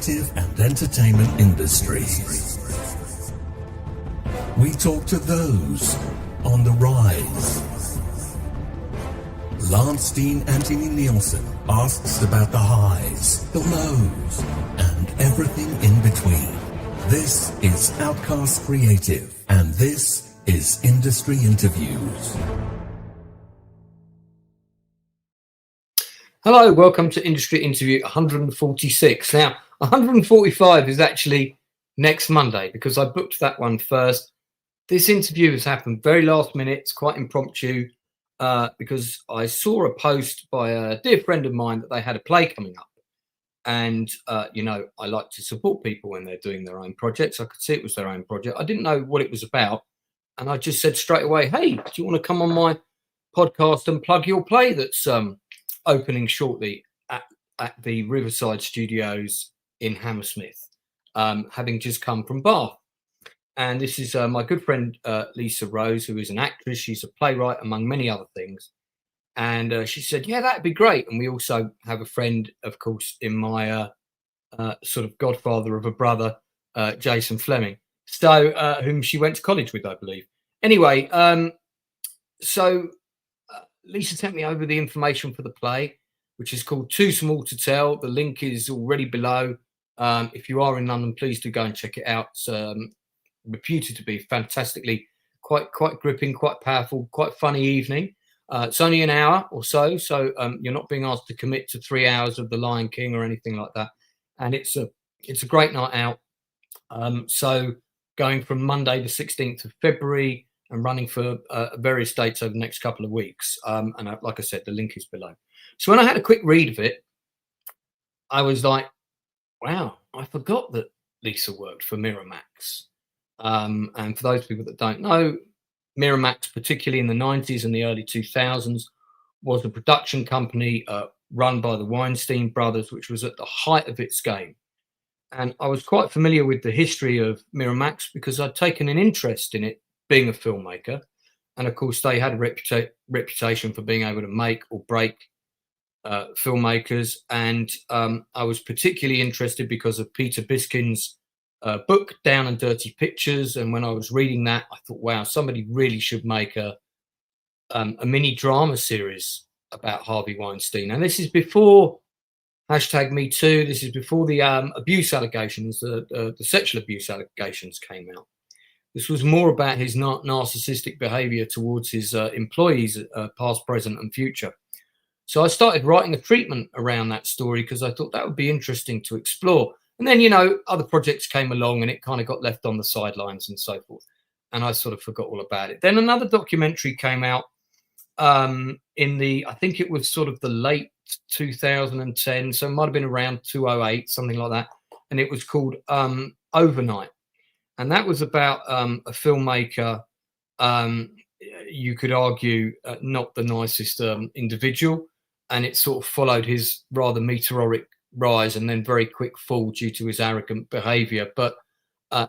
creative and entertainment industries. We talk to those on the rise. Lance Dean Anthony Nielsen asks about the highs, the lows, and everything in between. This is Outcast Creative, and this is Industry Interviews. Hello, welcome to Industry Interview 146. Now, 145 is actually next Monday because I booked that one first. This interview has happened very last minute. It's quite impromptu because I saw a post by a dear friend of mine that they had a play coming up. And, I like to support people when they're doing their own projects. I could see it was their own project. I didn't know what it was about. And I just said straight away, hey, do you want to come on my podcast and plug your play that's opening shortly at the Riverside Studios in Hammersmith, having just come from Bath. And this is my good friend, Lisa Rose, who is an actress. She's a playwright, among many other things. And she said, yeah, that'd be great. And we also have a friend, of course, in my sort of godfather of a brother, Jason Fleming, so whom she went to college with, I believe. Anyway, so Lisa sent me over the information for the play, which is called Too Small to Tell. The link is already below. If you are in London, please do go and check it out. It's reputed to be fantastically quite gripping, quite powerful, quite funny evening. It's only an hour or so, so you're not being asked to commit to 3 hours of The Lion King or anything like that. And it's a great night out. So going from Monday the 16th of February and running for various dates over the next couple of weeks. And like I said, the link is below. So when I had a quick read of it, I was like, wow, I forgot that Lisa worked for Miramax. And for those people that don't know, Miramax, particularly in the 90s and the early 2000s, was a production company run by the Weinstein brothers, which was at the height of its game. And I was quite familiar with the history of Miramax because I'd taken an interest in it being a filmmaker. And of course, they had a reputation for being able to make or break filmmakers. And I was particularly interested because of Peter Biskin's book, Down and Dirty Pictures. And when I was reading that, I thought, wow, somebody really should make a mini drama series about Harvey Weinstein. And this is before #MeToo. This is before the abuse allegations, the sexual abuse allegations came out. This was more about his narcissistic behavior towards his employees, past, present, and future. So I started writing a treatment around that story because I thought that would be interesting to explore. And then, other projects came along and it kind of got left on the sidelines and so forth. And I sort of forgot all about it. Then another documentary came out I think it was sort of the late 2010. So it might have been around 2008, something like that. And it was called Overnight. And that was about a filmmaker, you could argue, not the nicest individual. And it sort of followed his rather meteoric rise and then very quick fall due to his arrogant behavior. But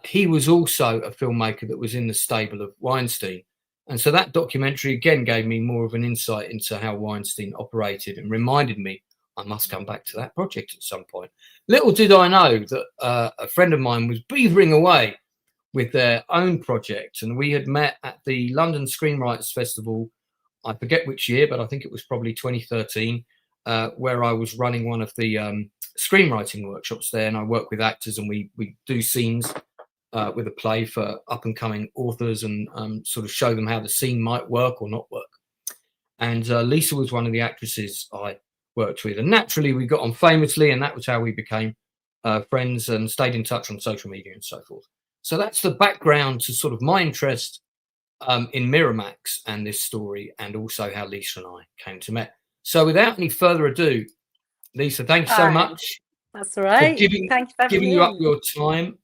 he was also a filmmaker that was in the stable of Weinstein. And so that documentary, again, gave me more of an insight into how Weinstein operated and reminded me I must come back to that project at some point. Little did I know that a friend of mine was beavering away with their own project. And we had met at the London Screenwriters Festival, I forget which year, but I think it was probably 2013, where I was running one of the screenwriting workshops there. And I work with actors and we do scenes with a play for up-and-coming authors and sort of show them how the scene might work or not work. And Lisa was one of the actresses I worked with. And naturally, we got on famously, and that was how we became friends and stayed in touch on social media and so forth. So that's the background to sort of my interest in Miramax and this story, and also how Lisa and I came to meet. So without any further ado, Lisa, thank you so much. That's all right. Thanks for giving you up your time,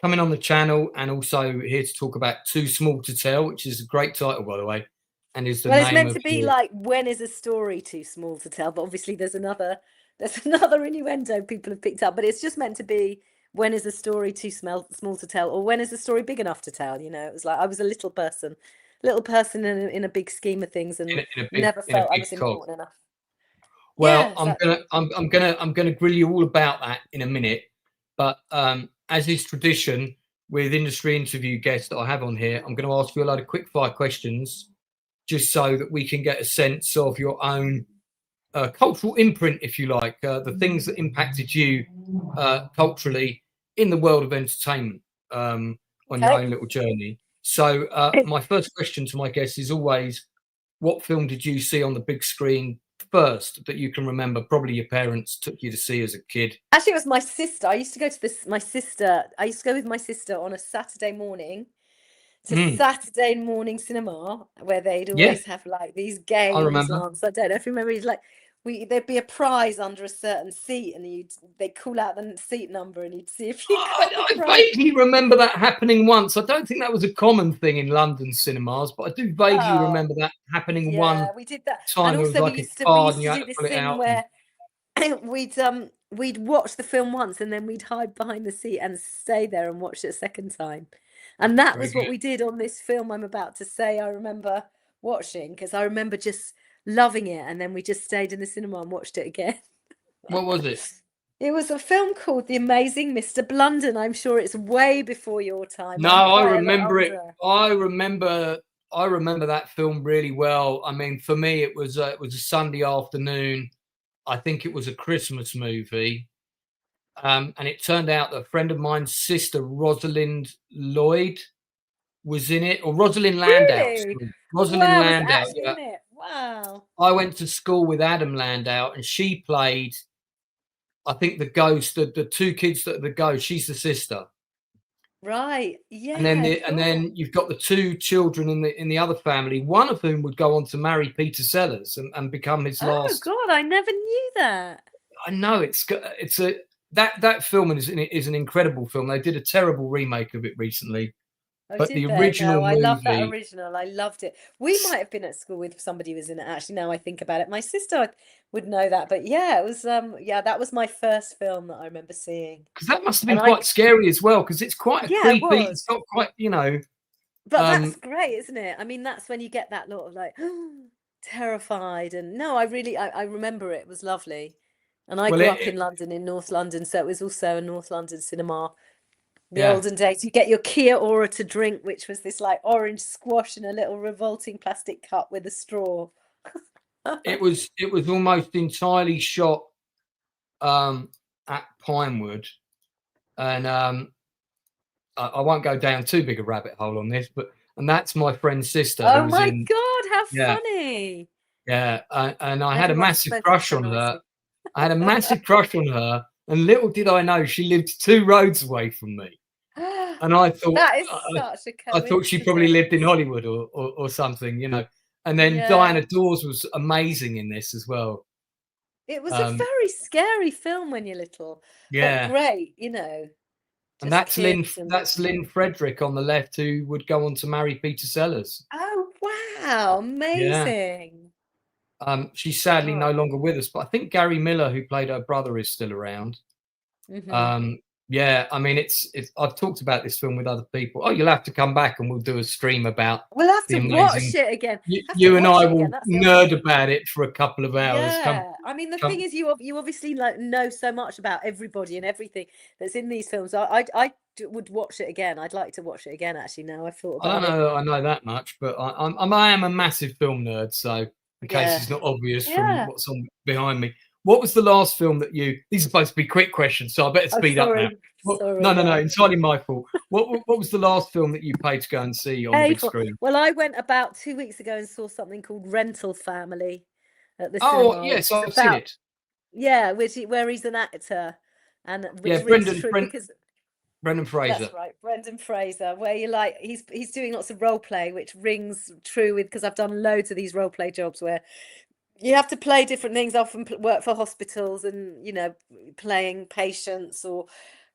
coming on the channel, and also here to talk about Too Small to Tell, which is a great title, by the way. And is the well, it's meant to be like, when is a story too small to tell? But obviously there's another innuendo people have picked up, but it's just meant to be, when is a story too small to tell, or when is a story big enough to tell? It was like I was a little person in a big scheme of things, and never felt I was important enough. Well, Yes, I'm gonna grill you all about that in a minute. But as is tradition with industry interview guests that I have on here, I'm going to ask you a lot of quick fire questions, just so that we can get a sense of your own cultural imprint, if you like, the things that impacted you culturally in the world of entertainment on your own little journey. So my first question to my guests is always, what film did you see on the big screen first that you can remember? Probably your parents took you to see as a kid. Actually, it was my sister. I used to go to this. I used to go with my sister on a Saturday morning to Saturday morning cinema, where they'd Yeah, always have like these I games. remember. Lance, I don't know if you remember. It's like there'd be a prize under a certain seat, and they'd call out the seat number, and you'd see if you got the I prize. vaguely remember that happening once. I don't think that was a common thing in London cinemas, but I do vaguely remember that happening one We did that, and time. It was also we like a used to card and you had do to this pull it thing out. where we'd watch the film once, and then we'd hide behind the seat and stay there and watch it a second time. And that Very was what good. we did on this film I'm about to say. I remember watching, because I remember just loving it, and then we just stayed in the cinema and watched it again. What was it? It was a film called The Amazing Mr. Blunden. I'm sure it's way before your time. No, I'm I quite a lot remember it. older. I remember that film really well. I mean, for me, it was a Sunday afternoon. I think it was a Christmas movie. And it turned out that a friend of mine's sister, Rosalind Lloyd, was in it, or Rosalind Landau. Really? Sorry. Rosalind Wow, was Landau. actually Yeah. in it. Wow. I went to school with Adam Landau, and she played, I think, the ghost, the two kids that are the ghost. She's the sister. Right. Yeah. And then you've got the two children in the other family, one of whom would go on to marry Peter Sellers and become his last. Oh God, I never knew that. I know that film is an incredible film. They did a terrible remake of it recently, but the original I love that movie. original. I loved it. We might have been at school with somebody who was in it. Actually, now I think about it, my sister would know that. But yeah, it was that was my first film that I remember seeing. Because that must have been quite scary as well, because it's quite a creepy. It was. It's got quite, But that's great, isn't it? I mean, that's when you get that lot of like terrified. And no, I remember it was lovely. And I grew up in London, in North London, so it was also a North London cinema. The olden days, you get your Kia Ora to drink, which was this like orange squash in a little revolting plastic cup with a straw. It was almost entirely shot at Pinewood, and I won't go down too big a rabbit hole on this, and that's my friend's sister. Oh my God, how funny! Yeah, and I had a massive crush on her. I had a massive crush on her, and little did I know she lived 2 roads away from me. And I thought that is such a I thought she probably lived in Hollywood or something, And then Diana Dawes was amazing in this as well. It was a very scary film when you're little. Yeah, but great, And that's Lynn Frederick on the left, who would go on to marry Peter Sellers. Oh wow, amazing! Yeah. She's sadly no longer with us, but I think Gary Miller, who played her brother, is still around. Mm-hmm. Yeah, I mean, it's. I've talked about this film with other people. Oh, you'll have to come back and we'll do a stream about. We'll have to watch it again. You and I will nerd about it for a couple of hours. Yeah, I mean, the thing is, you obviously know so much about everybody and everything that's in these films. I would watch it again. I'd like to watch it again. Actually, now I've thought about it. I don't know. I know that much, but I am a massive film nerd. So in case it's not obvious from what's on behind me. What was the last film that you? These are supposed to be quick questions, so I better speed up now. No, entirely my fault. What was the last film that you paid to go and see on the big screen? Well, I went about 2 weeks ago and saw something called Rental Family at the cinema. Oh yes, I've seen it. Yeah, where he's an actor, and Brendan Fraser. That's right, Brendan Fraser. Where you like he's doing lots of role play, which rings true with, because I've done loads of these role play jobs where you have to play different things. I often work for hospitals and playing patients, or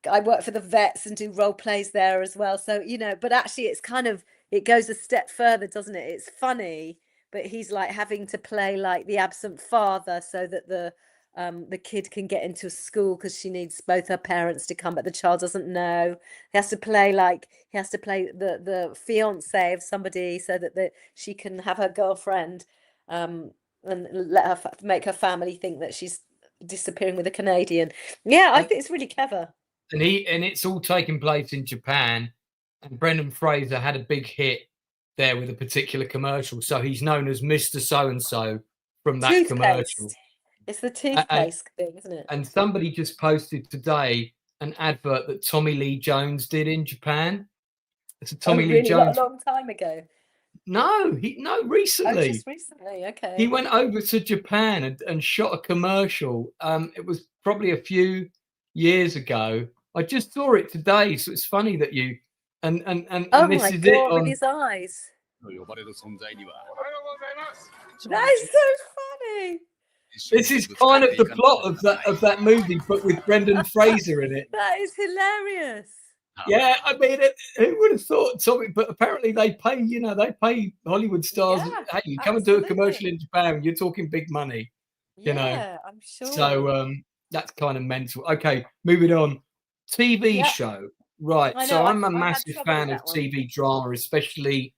I work for the vets and do role plays there as well. So but actually it's kind of, it goes a step further, doesn't it? It's funny, but he's like having to play like the absent father so that the kid can get into a school, because she needs both her parents to come, but the child doesn't know. He has to play the fiance of somebody so that she can have her girlfriend and let her make her family think that she's disappearing with a Canadian. Yeah, I think it's really clever. And it's all taking place in Japan, and Brendan Fraser had a big hit there with a particular commercial, so he's known as Mr. So-and-so from that Toothpaste. commercial. It's the toothpaste thing, isn't it? And somebody just posted today an advert that Tommy Lee Jones did in Japan. It's a Tommy Lee Jones. A long time ago. No, recently. Oh, just recently, okay. He went over to Japan and shot a commercial. It was probably a few years ago. I just saw it today, so it's funny that you and oh this my is God, it on with his eyes. That is so funny. This is kind of the plot of that movie, but with Brendan Fraser in it. That is hilarious. Yeah, I mean, who would have thought, Tommy? But apparently they pay Hollywood stars. Yeah, hey, you come and do a commercial in Japan, you're talking big money. You know, I'm sure. So that's kind of mental. Okay, moving on. TV show, right? So I'm a massive fan of TV drama, especially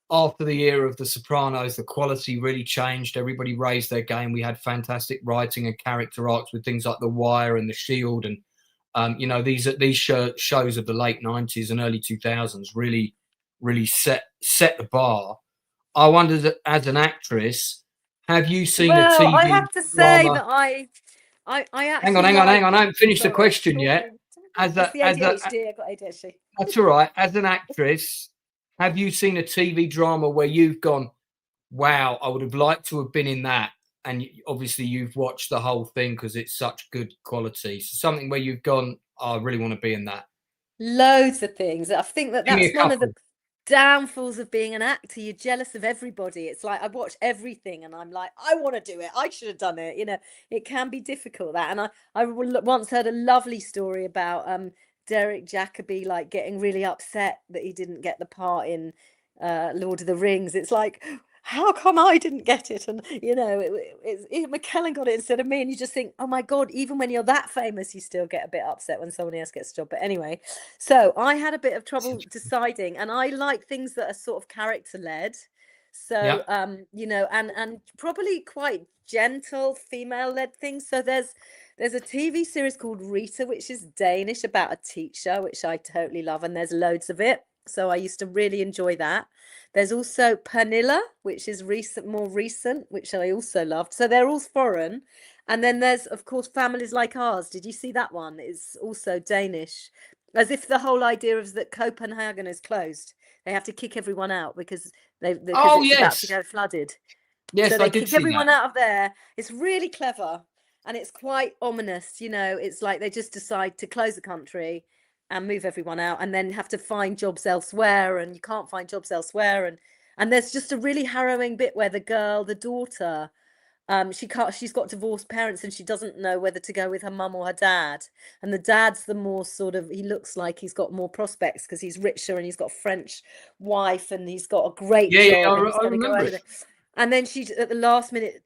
after the era of The Sopranos. The quality really changed. Everybody raised their game. We had fantastic writing and character arcs with things like The Wire and The Shield, and these shows of the late 90s and early 2000s really set the bar. I wondered, as an actress, have you seen a TV I have to say drama? that I Hang on. I haven't finished the question yet. I got ADHD. That's all right. As an actress, have you seen a TV drama where you've gone, wow, I would have liked to have been in that? And obviously you've watched the whole thing because it's such good quality. So something where you've gone, oh, I really want to be in that. Loads of things. I think that's one of the downfalls of being an actor. You're jealous of everybody. It's like I watch everything and I'm like, I want to do it. I should have done it. It can be difficult, that. And I once heard a lovely story about Derek Jacobi getting really upset that he didn't get the part in Lord of the Rings. It's like, how come I didn't get it? And Ian McKellen got it instead of me. And you just think, oh my God, even when you're that famous, you still get a bit upset when someone else gets a job. But anyway, so I had a bit of trouble deciding, and I like things that are sort of character led. So and probably quite gentle female led things. So there's a TV series called Rita, which is Danish, about a teacher, which I totally love, and there's loads of it. So I used to really enjoy that. There's also Pernilla, which is more recent, which I also loved. So they're all foreign. And then there's, of course, Families Like Ours. Did you see that one? It's also Danish. As if the whole idea is that Copenhagen is closed. They have to kick everyone out because it's about to go flooded. Yes, so they I did kick see everyone that. out of there. It's really clever. And it's quite ominous. It's like they just decide to close the country and move everyone out, and then have to find jobs elsewhere, and you can't find jobs elsewhere, and there's just a really harrowing bit where the daughter, she's got divorced parents, and she doesn't know whether to go with her mum or her dad, and the dad's the more sort of, he looks like he's got more prospects because he's richer and he's got a French wife and he's got a great job. I remember it. And then she, at the last minute,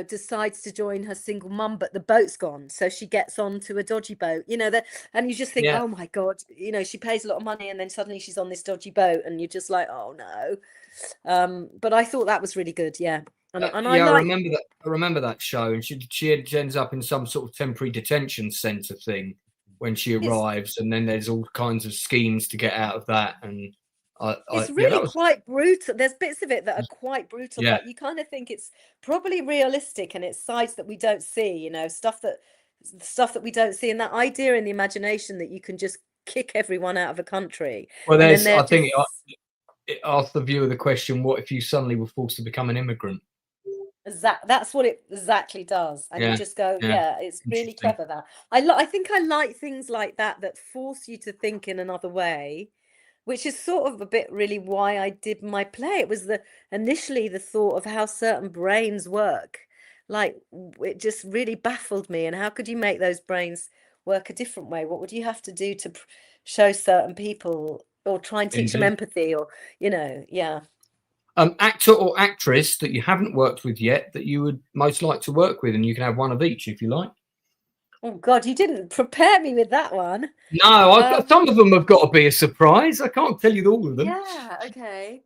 decides to join her single mum, but the boat's gone. So she gets onto a dodgy boat, and you just think, oh my God, she pays a lot of money and then suddenly she's on this dodgy boat and you're just like, oh no. But I thought that was really good. Yeah. I remember that show, and she ends up in some sort of temporary detention centre thing when she arrives, and then there's all kinds of schemes to get out of that. And it's really quite brutal. There's bits of it that are quite brutal, but you kind of think it's probably realistic, and it's sides that we don't see, stuff that we don't see, and that idea in the imagination that you can just kick everyone out of a country. Well, I think it asks the viewer the question, what if you suddenly were forced to become an immigrant? That's what it exactly does. And you just go, it's really clever, that. I think I like things like that force you to think in another way, which is sort of a bit really why I did my play. It was initially the thought of how certain brains work. It just really baffled me. And how could you make those brains work a different way? What would you have to do to show certain people, or try and teach them empathy, or, actor or actress that you haven't worked with yet that you would most like to work with, and you can have one of each if you like. Oh God, you didn't prepare me with that one. No, some of them have got to be a surprise. I can't tell you all of them. Yeah, okay.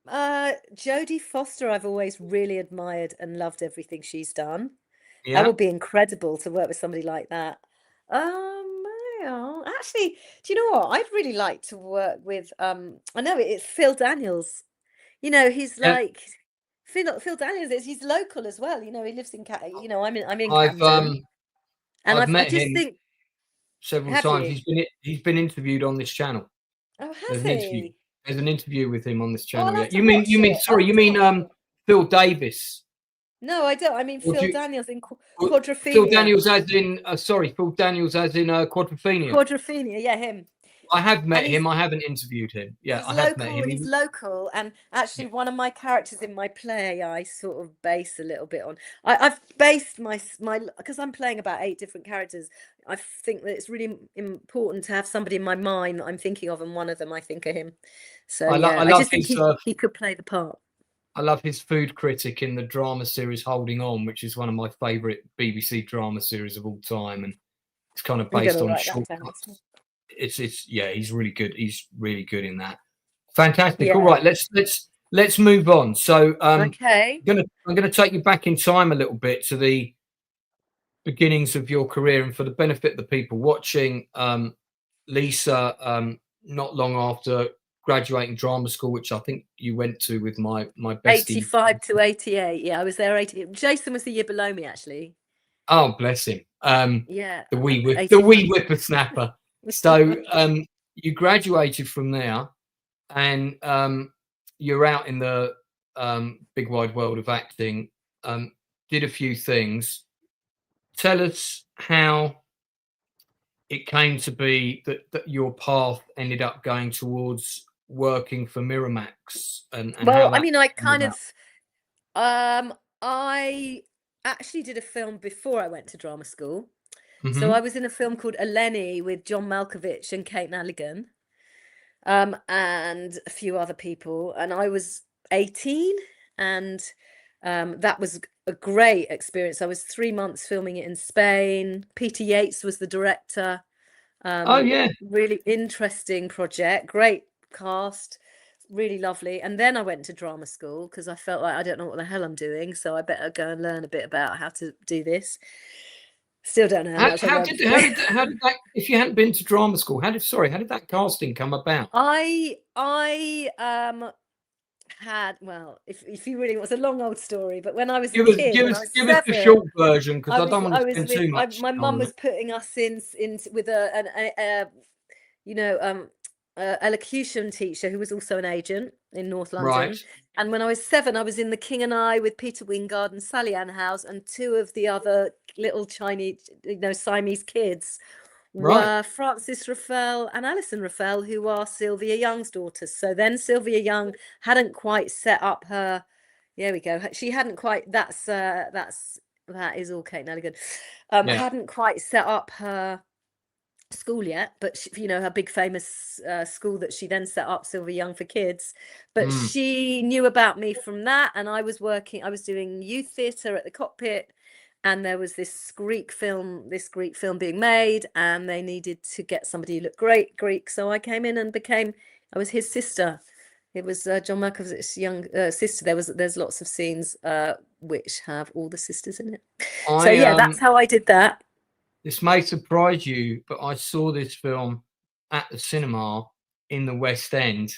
Jodie Foster, I've always really admired and loved everything she's done. That Yeah. would be incredible to work with somebody like that. Well, actually, do you know what? I'd really like to work with. I know it's Phil Daniels. You know, he's Yeah. like Phil Daniels is. He's local as well. You know, he lives in You know, I'm in I've Camden, and I've I met just him think, several have times. you? He's been interviewed on this channel. Oh, has There's an interview. he? There's an interview with him on this Oh, I'll channel. Yeah. have to watch it. I'll Sorry, have you to mean watch it. Phil Davis. No, I don't. I mean Or do Phil you, Daniels in or Phil Quadrophenia. Daniels as in Phil Daniels as in Quadrophenia. Quadrophenia, yeah, him. I have met And him. I haven't interviewed him. Yeah, he's I have met local. him. He's local, and actually, one of my characters in my play, I sort of base a little bit on. I've based my because I'm playing about 8 different characters. I think that it's really important to have somebody in my mind that I'm thinking of, and one of them I think of him. So I yeah, I love just think his he could play the part. I love his food critic in the drama series Holding On, which is one of my favourite BBC drama series of all time, and it's kind of I'm based gonna on write that down. shortcuts. It's yeah, he's really good. He's really good in that. Fantastic. Yeah. All right, let's move on. So Okay. I'm gonna take you back in time a little bit to the beginnings of your career, and for the benefit of the people watching, Lisa, not long after graduating drama school, which I think you went to with my bestie. 85 to 88. Yeah, I was there 80. Jason was the year below me, actually. Oh, bless him. Yeah. The eighty wee whippersnapper. So you graduated from there, and you're out in the big wide world of acting. Did a few things. Tell us how it came to be that your path ended up going towards working for Miramax, and how Well, I that mean, I came kind about. of I actually did a film before I went to drama school. So I Mhm. was in a film called Eleni with John Malkovich and Kate Nalligan, and a few other people. And I was 18, and that was a great experience. I was 3 months filming it in Spain. Peter Yates was the director. Oh yeah. Really interesting project, great cast, really lovely. And then I went to drama school because I felt like I don't know what the hell I'm doing, so I better go and learn a bit about how to do this. Still don't know how much I How learned. did that, if you hadn't been to drama school, how did that casting come about? I had, well, if you really want, it's a long old story, but when I was a Give us kid, give when I us was give us the 7, short version, because I don't want I to was spend too much my time mum on was it. putting us in with a you know, elocution teacher who was also an agent in North Right. London. And when I was 7, I was in The King and I with Peter Wingard and Sally Ann House, and 2 of the other little Chinese, Siamese kids Right. were Frances Raffel and Alison Raffel, who are Sylvia Young's daughters. So then Sylvia Young hadn't quite set up her. There we go. She hadn't quite. That is all Kate Nelligan. Yeah. Hadn't quite set up her school yet, but her big famous school that she then set up, Sylvia Young for Kids. But she knew about me from that, and I was doing youth theatre at the Cockpit, and there was this Greek film being made, and they needed to get somebody who looked Greek. So I came in and I was his sister. It was John Malkovich's young sister. There's lots of scenes which have all the sisters in it. So yeah, that's how I did that. This may surprise you, but I saw this film at the cinema in the West End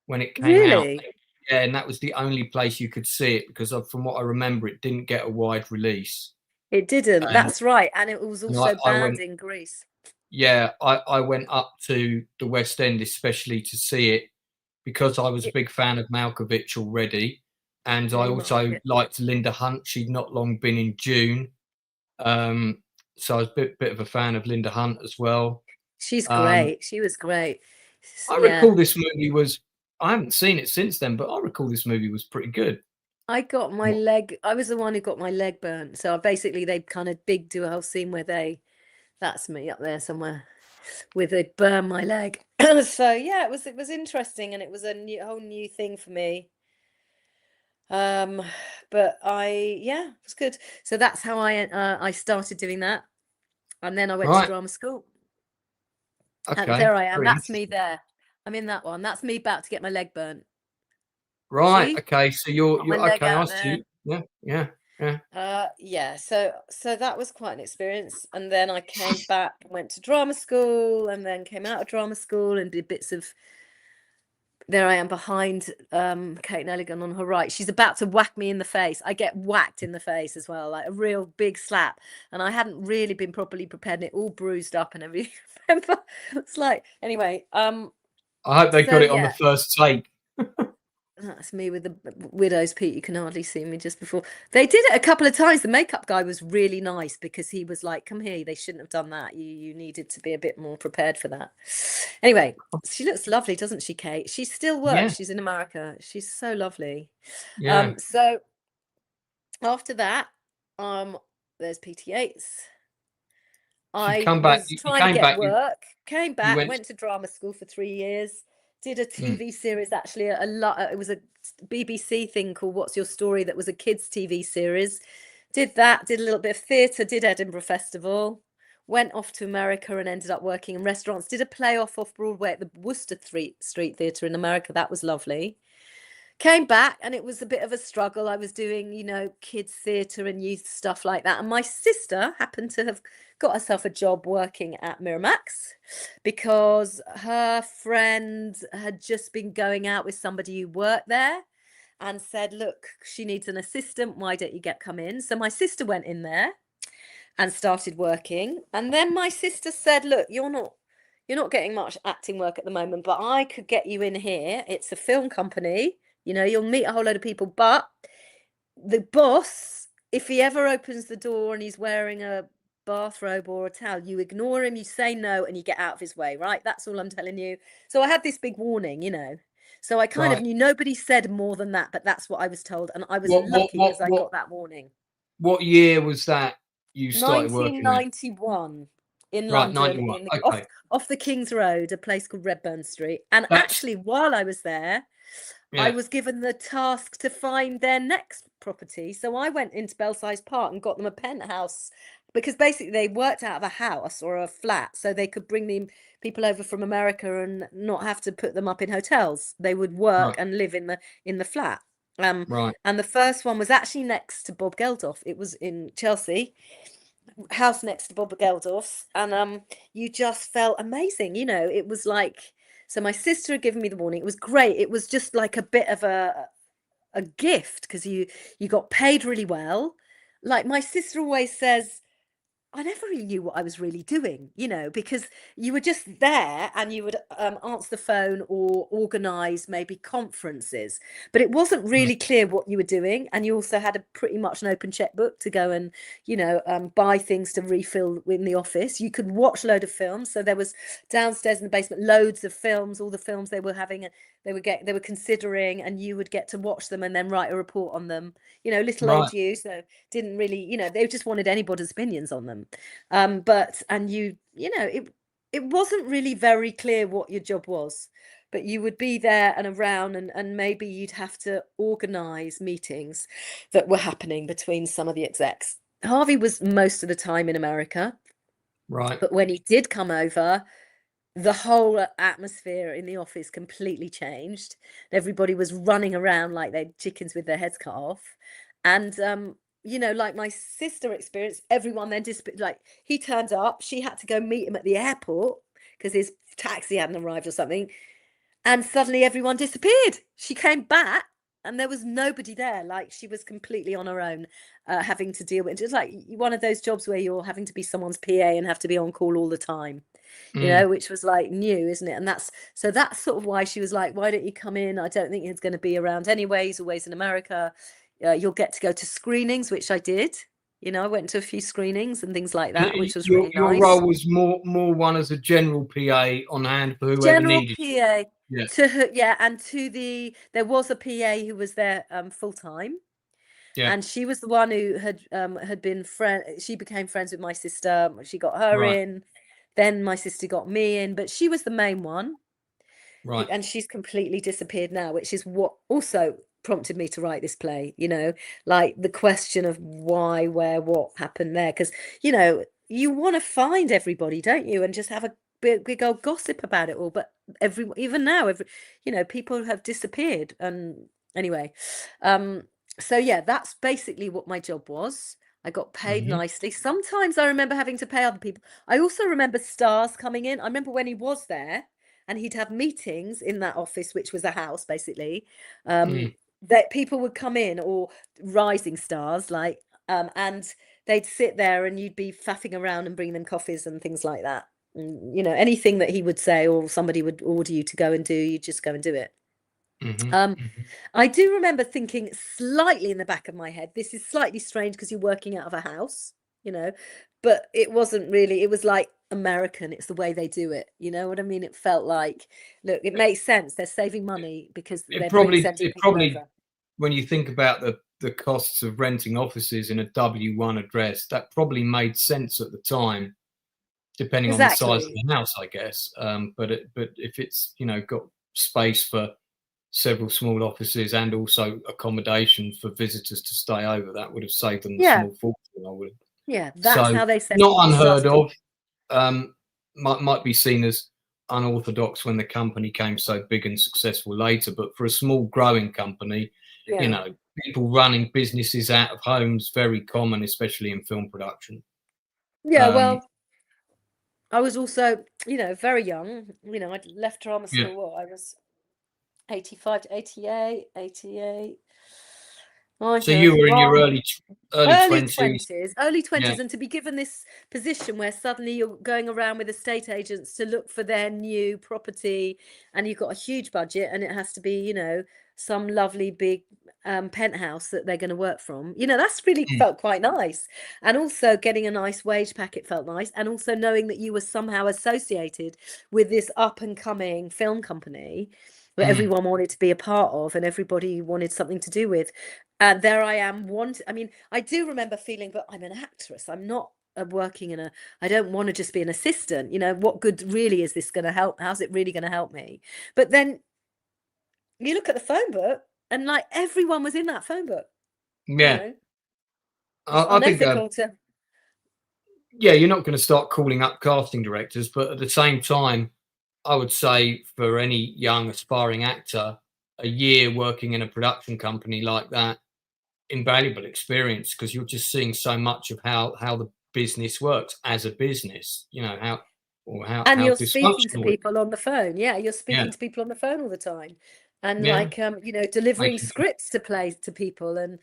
when it came out. Really? Yeah, and that was the only place you could see it, because from what I remember, it didn't get a wide release. It didn't. That's right. And it was also banned went, in Greece. Yeah, I went up to the West End especially to see it, because I was a big fan of Malkovich already. And I also liked Linda Hunt. She'd not long been in June. So I was a bit of a fan of Linda Hunt as well. She's great. She was great. I recall this movie was, I haven't seen it since then, but I recall this movie was pretty good. I got my leg, I was the one who got my leg burnt. So basically they kind of do a whole scene where that's me up there somewhere, where they burn my leg. So yeah, it was interesting, and it was a whole new thing for me. But it was good. So that's how I started doing that. And then I went to drama school. Okay. And there I am. That's me there. I'm in that one. That's me about to get my leg burnt. Right. See? Okay. So you're My leg okay. I out see. there. Yeah. Yeah, so that was quite an experience. And then I came back and went to drama school, and then came out of drama school and did bits of, there I am behind Kate Nelligan on her right. She's about to whack me in the face. I get whacked in the face as well, like a real big slap. And I hadn't really been properly prepared, and it all bruised up and everything. It's like, anyway, I hope they so got it on the yeah, first take. that's me with the widow's peak. You can hardly see me just before. They did it a couple of times. The makeup guy was really nice because he was like, come here, they shouldn't have done that. You needed to be a bit more prepared for that. Anyway, she looks lovely, doesn't she, Kate? She still works. Yeah. She's in America. She's so lovely. Yeah. So after that, there's Peter Yates. I come back. was You trying to came get back. work, came back, went- went to drama school for 3 years, did a TV series, actually a lot. It was a BBC thing called What's Your Story, that was a kids TV series. Did that, did a little bit of theatre, did Edinburgh Festival, went off to America and ended up working in restaurants, did a play off Broadway at the Worcester Street Theatre in America. That was lovely. Came back and it was a bit of a struggle. I was doing, kids theatre and youth stuff like that. And my sister happened to have got herself a job working at Miramax because her friend had just been going out with somebody who worked there and said, look, she needs an assistant. Why don't you come in? So my sister went in there and started working. And then my sister said, look, you're not getting much acting work at the moment, but I could get you in here. It's a film company. You'll meet a whole load of people, but the boss, if he ever opens the door and he's wearing a bathrobe or a towel, you ignore him, you say no, and you get out of his way, right? That's all I'm telling you. So I had this big warning, So I kind of knew. Nobody said more than that, but that's what I was told, and I was lucky because I got that warning. What year was that you started working there? 1991 in Right, London, 91. Okay. off the King's Road, a place called Redburn Street. And actually, while I was there, I was given the task to find their next property. So I went into Belsize Park and got them a penthouse, because basically they worked out of a house or a flat so they could bring the people over from America and not have to put them up in hotels. They would work and live in the flat. Right. And the first one was actually next to Bob Geldof. It was in Chelsea, house next to Bob Geldof's, and you just felt amazing. It was like, so my sister had given me the warning. It was great. It was just like a bit of a gift because you got paid really well. Like my sister always says, I never really knew what I was really doing, because you were just there and you would answer the phone or organize maybe conferences, but it wasn't really clear what you were doing. And you also had pretty much an open checkbook to go and, buy things to refill in the office. You could watch a load of films. So there was downstairs in the basement, loads of films, all the films they were having, they were considering, and you would get to watch them and then write a report on them, little old you. So didn't really, they just wanted anybody's opinions on them. It wasn't really very clear what your job was, but you would be there and around, and maybe you'd have to organize meetings that were happening between some of the execs. Harvey was most of the time in America, right? But when he did come over, the whole atmosphere in the office completely changed. Everybody was running around like they'd chickens with their heads cut off. And like my sister experienced, everyone then like he turned up, she had to go meet him at the airport because his taxi hadn't arrived or something, and suddenly everyone disappeared. She came back and there was nobody there. Like she was completely on her own, having to deal with it. It's like one of those jobs where you're having to be someone's PA and have to be on call all the time, which was like new, isn't it? And that's sort of why she was like, why don't you come in? I don't think he's going to be around anyway. He's always in America. You'll get to go to screenings, which I did. I went to a few screenings and things like that, which was really nice. Your role was more one as a general PA on hand for whoever needed. General PA. And there was a PA who was there full time. Yeah. And she was the one who had been she became friends with my sister. She got her in. Then my sister got me in, but she was the main one. Right. And she's completely disappeared now, which is what also prompted me to write this play, like the question of why, where, what happened there, because you want to find everybody, don't you, and just have a big old gossip about it all. But even now, people have disappeared, and Anyway, so yeah, that's basically what my job was. I got paid nicely. Sometimes I remember having to pay other people. I also remember stars coming in. I remember when he was there and he'd have meetings in that office, which was a house basically, that people would come in, or rising stars, like, and they'd sit there and you'd be faffing around and bring them coffees and things like that. And, you know, anything that he would say or somebody would order you to go and do, you just go and do it. I do remember thinking slightly in the back of my head, this is slightly strange because you're working out of a house, you know, but it wasn't really. It was like American. It's the way they do it. You know what I mean? It felt like, look, it makes sense. They're saving money because they're sending people over. When you think about the costs of renting offices in a W1 address, that probably made sense at the time, depending on the size of the house, I guess. But if it's, you know, got space for several small offices and also accommodation for visitors to stay over, that would have saved them a small fortune, I would. Yeah, that's how they said. Not unheard of. Might be seen as unorthodox when the company came so big and successful later, but for a small growing company, you know, people running businesses out of homes, very common, especially in film production. Yeah, well, I was also, you know, very young. You know, I'd left drama school. I was 85 to 88. So you were in your early 20s. Early 20s, and to be given this position where suddenly you're going around with estate agents to look for their new property, and you've got a huge budget, and it has to be, you know, some lovely big penthouse that they're going to work from. You know, that's really felt quite nice. And also getting a nice wage packet felt nice. And also knowing that you were somehow associated with this up and coming film company that everyone wanted to be a part of and everybody wanted something to do with. And there I am. I mean, I do remember feeling, but I'm an actress. I'm not working in I don't want to just be an assistant. You know, what good really is this going to help? How's it really going to help me? But then you look at the phone book and like everyone was in that phone book. Yeah. You know? I think, yeah, you're not going to start calling up casting directors, but at the same time, I would say for any young aspiring actor, a year working in a production company like that, invaluable experience, because you're just seeing so much of how the business works as a business, you know, how you're speaking to people on the phone. Yeah, you're speaking to people on the phone all the time. And like, you know, delivering scripts to play to people and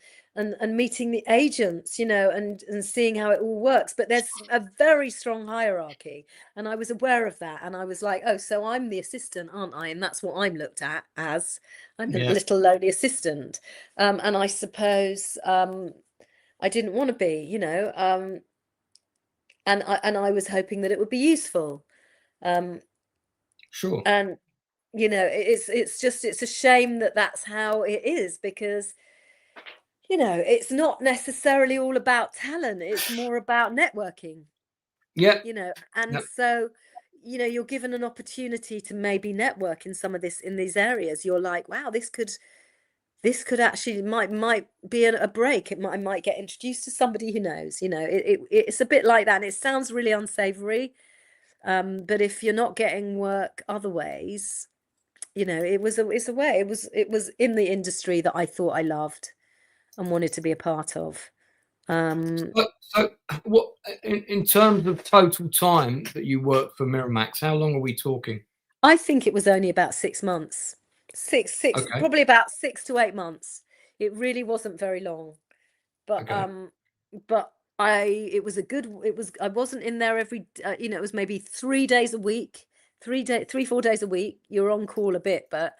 meeting the agents, you know, and seeing how it all works. But there's a very strong hierarchy. And I was aware of that. And I was like, oh, so I'm the assistant, aren't I? And that's what I'm looked at as. I'm the little lonely assistant. And I suppose I didn't want to be, you know, and I was hoping that it would be useful. Sure. And you know, it's a shame that that's how it is, because, you know, it's not necessarily all about talent. It's more about networking. Yeah. You know, and so, you know, you're given an opportunity to maybe network in these areas. You're like, wow, this could actually might be a break. I might get introduced to somebody who knows. You know, it's a bit like that. And it sounds really unsavory, but if you're not getting work other ways, you know, it's a way. It was in the industry that I thought I loved and wanted to be a part of. So what in terms of total time that you worked for Miramax, how long are we talking? I think it was only about 6 months. Probably about 6 to 8 months. It really wasn't very long. But I wasn't in there every you know, it was maybe 3 days a week. 4 days a week. You're on call a bit, but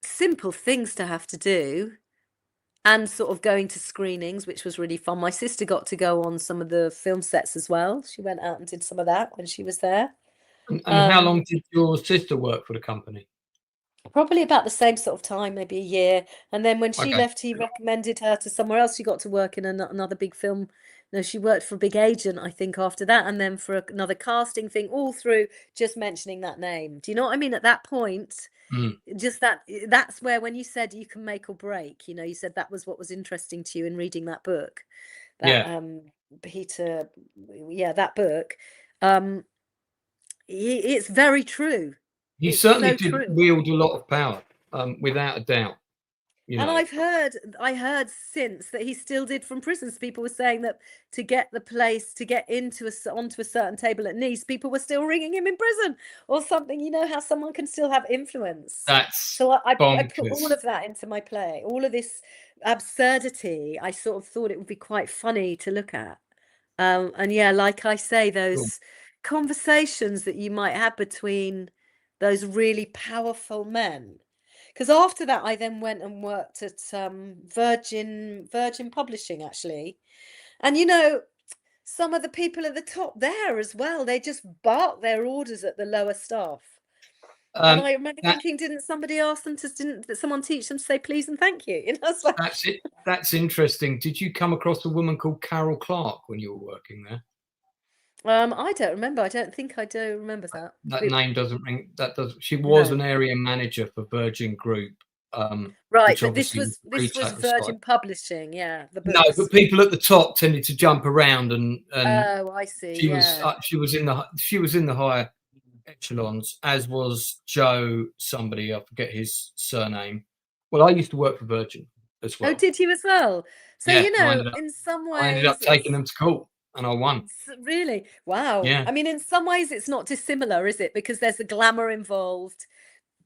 simple things to have to do, and sort of going to screenings, which was really fun. My sister got to go on some of the film sets as well. She went out and did some of that when she was there. And how long did your sister work for the company? Probably about the same sort of time, maybe a year. And then when she left, he recommended her to somewhere else. She got to work in another big film. No, she worked for a big agent, I think, after that, and then for another casting thing, all through just mentioning that name. Do you know what I mean? At that point, just that's where, when you said you can make or break, you know, you said that was what was interesting to you in reading that book. Peter, that book. It's very true. He certainly did wield a lot of power. without a doubt. And I heard since that he still did from prisons. People were saying that to get onto a certain table at Nice, people were still ringing him in prison or something. You know how someone can still have influence. So I put all of that into my play. All of this absurdity. I sort of thought it would be quite funny to look at. And yeah, like I say, those conversations that you might have between those really powerful men. Because after that, I then went and worked at Virgin Publishing, actually. And, you know, some of the people at the top there as well, they just bark their orders at the lower staff. And I remember thinking, didn't somebody ask them didn't someone teach them to say please and thank you? You know, it's like... That's it. That's interesting. Did you come across a woman called Carol Clarke when you were working there? I don't remember. I don't think I do remember that. That name doesn't ring. She was an area manager for Virgin Group. Right, but this was Virgin Publishing, yeah. The books. No, but people at the top tended to jump around, and oh, I see. She was in the higher echelons, as was Joe somebody, I forget his surname. Well, I used to work for Virgin as well. Oh, did you as well? So you know, in some ways, I ended up taking them to court. And I won. Really? Wow. Yeah. I mean, in some ways, it's not dissimilar, is it? Because there's the glamour involved.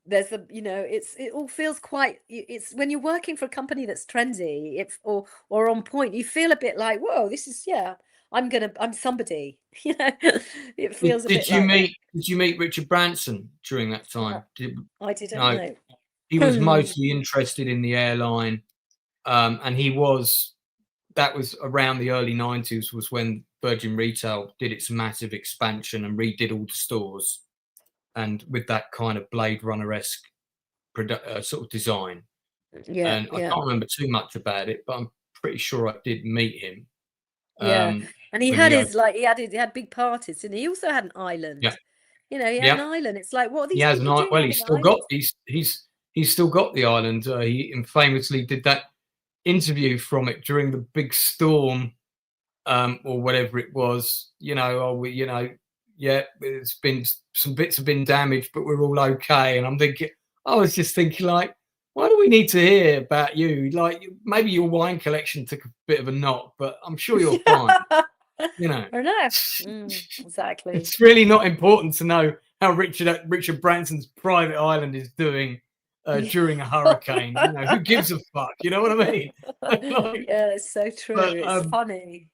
There's a, you know, it all feels quite. It's when you're working for a company that's trendy, or on point, you feel a bit like, whoa, this is I'm somebody. You know, it feels. Did you meet Richard Branson during that time? I didn't know. He was mostly interested in the airline, and he was. That was around the early 90s was when Virgin Retail did its massive expansion and redid all the stores, and with that kind of Blade Runner-esque sort of design. Yeah, and I can't remember too much about it, but I'm pretty sure I did meet him. Yeah, and he had he had big parties, and he also had an island. Yeah, you know, he had an island. It's like, what are these? He has an island. Well, he's still got the island. He famously did that interview from it during the big storm, or whatever it was. You know, it's been some bits have been damaged, but we're all okay. And I was just thinking, like, why do we need to hear about you? Like, maybe your wine collection took a bit of a knock, but I'm sure you're fine. You know, I know. Exactly. It's really not important to know how Richard Branson's private island is doing during a hurricane. You know, who gives a fuck? You know what I mean? Like, yeah, it's so true. But, it's funny.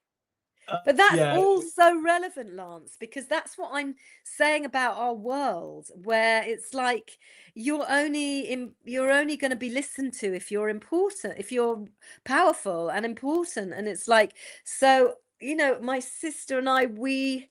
But that's also relevant, Lance, because that's what I'm saying about our world, where it's like you're only going to be listened to if you're important, if you're powerful and important. And it's like, so, you know, my sister and I, we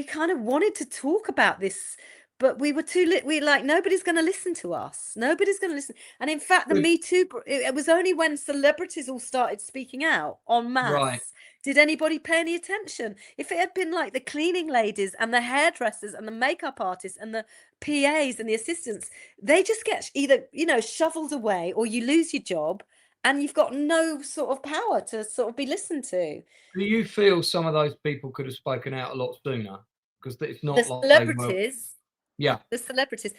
kind of wanted to talk about this, but we were nobody's going to listen to us. Nobody's going to listen. And in fact, the Me Too, it was only when celebrities all started speaking out en masse, did anybody pay any attention. If it had been like the cleaning ladies and the hairdressers and the makeup artists and the PAs and the assistants, they just get either, you know, shoveled away, or you lose your job and you've got no sort of power to sort of be listened to. Do you feel some of those people could have spoken out a lot sooner? Because it's not the celebrities. Yeah. The celebrities.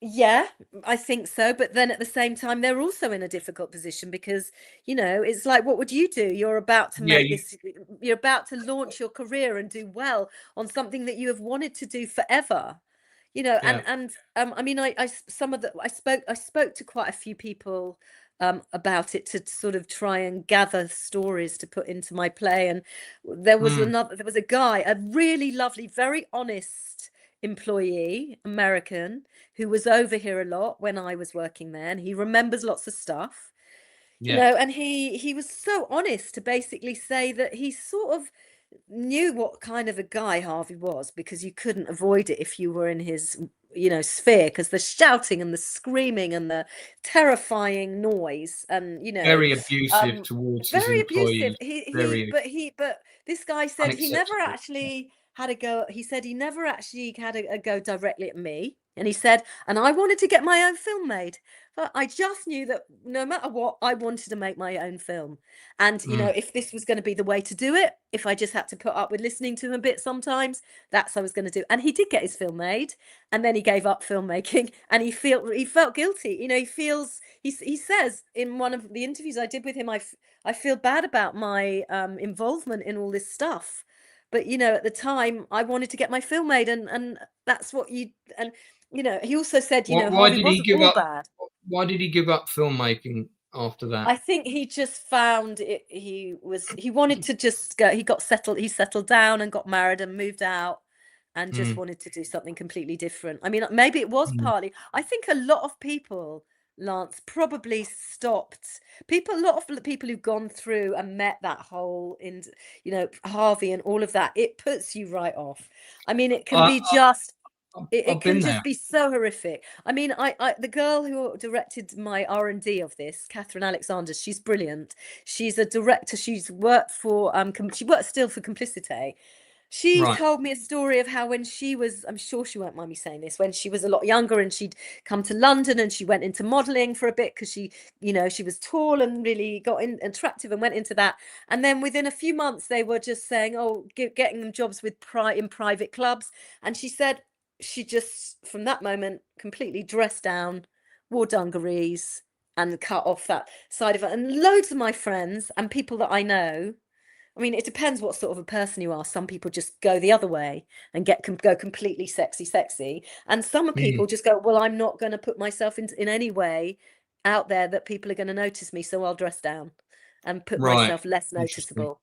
Yeah, I think so. But then at the same time, they're also in a difficult position because, you know, it's like, what would you do? You're about to you're about to launch your career and do well on something that you have wanted to do forever. You know, and I mean, I spoke to quite a few people about it to sort of try and gather stories to put into my play. And there was a guy, a really lovely, very honest employee, American, who was over here a lot when I was working there, and he remembers lots of stuff, you know, and he was so honest to basically say that he sort of knew what kind of a guy Harvey was, because you couldn't avoid it if you were in his, you know, sphere, because the shouting and the screaming and the terrifying noise, and, you know, very abusive towards his employees. But this guy said he never actually had a go. He said he never actually had a go directly at me. And he said, and I wanted to get my own film made. But I just knew that no matter what, I wanted to make my own film. And, you know, if this was going to be the way to do it, if I just had to put up with listening to him a bit sometimes, that's what I was going to do. And he did get his film made. And then he gave up filmmaking, and he felt guilty. You know, he says in one of the interviews I did with him, I feel bad about my involvement in all this stuff. But, you know, at the time I wanted to get my film made, and that's what you know, he also said, you know, Harvey wasn't all bad. Why did he give up filmmaking after that? I think he just found it. He wanted to just go. He settled down and got married and moved out, and just wanted to do something completely different. I mean, maybe it was partly. I think a lot of people, Lance, probably stopped. A lot of people who've gone through and met that whole, you know, Harvey and all of that, it puts you right off. I mean, it can be just. It can just be so horrific. I mean, the girl who directed my R&D of this, Catherine Alexander, she's brilliant. She's a director. She's worked for she works still for Complicité. She told me a story of how when she was, I'm sure she won't mind me saying this, when she was a lot younger and she'd come to London and she went into modelling for a bit because she, you know, she was tall and really got attractive and went into that. And then within a few months, they were just saying, oh, getting them jobs with in private clubs. And she said, she just, from that moment, completely dressed down, wore dungarees, and cut off that side of it. And loads of my friends and people that I know, I mean, it depends what sort of a person you are. Some people just go the other way and go completely sexy. And some people just go, well, I'm not going to put myself in any way out there that people are going to notice me, so I'll dress down and put myself less noticeable.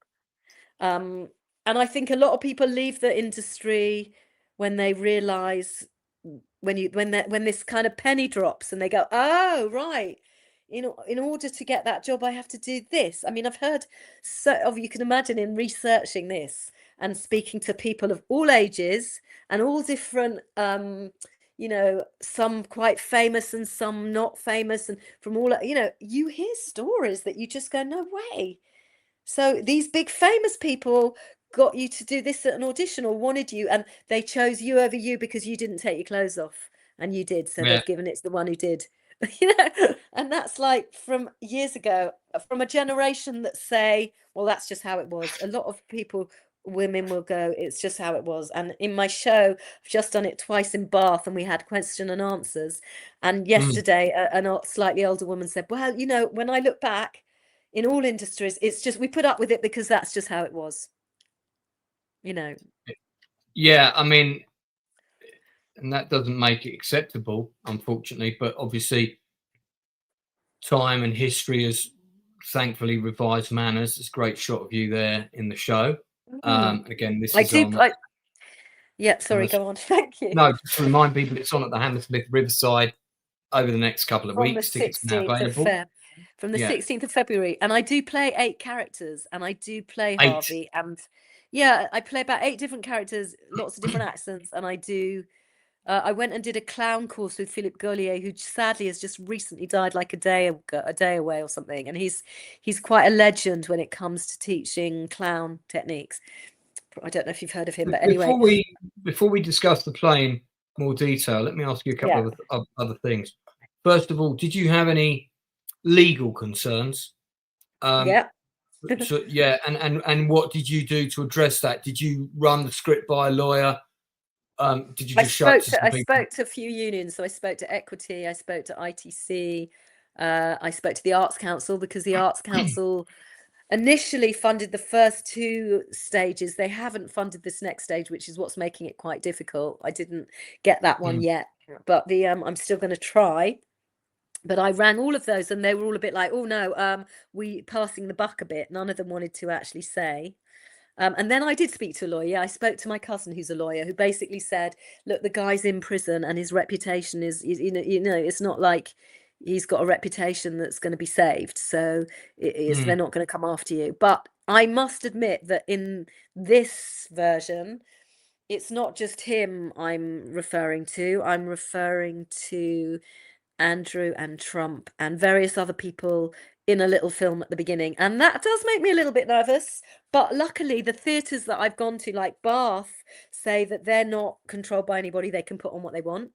And I think a lot of people leave the industry when they realize, when this kind of penny drops and they go, oh, right, you know, in order to get that job, I have to do this. I mean, I've heard you can imagine in researching this and speaking to people of all ages and all different, you know, some quite famous and some not famous, and from all, you know, you hear stories that you just go, no way. So these big famous people got you to do this at an audition or wanted you, and they chose you over you because you didn't take your clothes off, and you did. So they've given it to the one who did, you know, and that's like from years ago, from a generation that say, well, that's just how it was. A lot of people, women will go, it's just how it was. And in my show, I've just done it twice in Bath, and we had question and answers. And yesterday, a slightly older woman said, well, you know, when I look back in all industries, it's just, we put up with it because that's just how it was. You know. Yeah, I mean, and that doesn't make it acceptable, unfortunately, but obviously time and history has thankfully revised manners. It's a great shot of you there in the show. Again, this is on. Yeah, sorry, go on. Thank you. No, just to remind people, it's on at the Hammersmith Riverside over the next couple of weeks. Tickets now available. From the 16th of February. And I do play 8 characters, and I do play Harvey. And yeah, I play about 8 different characters, lots of different accents. And I do, I went and did a clown course with Philippe Gaulier, who sadly has just recently died, like a day away or something. And he's quite a legend when it comes to teaching clown techniques. I don't know if you've heard of him, but anyway. Before we discuss the play in more detail, let me ask you a couple of other things. First of all, did you have any legal concerns? So, yeah, and what did you do to address that? Did you run the script by a lawyer? Did you just I spoke to a few unions. So I spoke to Equity, I spoke to ITC, I spoke to the Arts Council, because the Arts Council initially funded the first 2 stages. They haven't funded this next stage, which is what's making it quite difficult. I didn't get that one yet, but the I'm still going to try. But I rang all of those, and they were all a bit like, oh no, we passing the buck a bit. None of them wanted to actually say. And then I did speak to a lawyer. I spoke to my cousin, who's a lawyer, who basically said, look, the guy's in prison and his reputation is you know, it's not like he's got a reputation that's going to be saved. So they're not going to come after you. But I must admit that in this version, it's not just him I'm referring to. I'm referring to Andrew and Trump and various other people in a little film at the beginning. And that does make me a little bit nervous. But luckily, the theatres that I've gone to, like Bath, say that they're not controlled by anybody. They can put on what they want.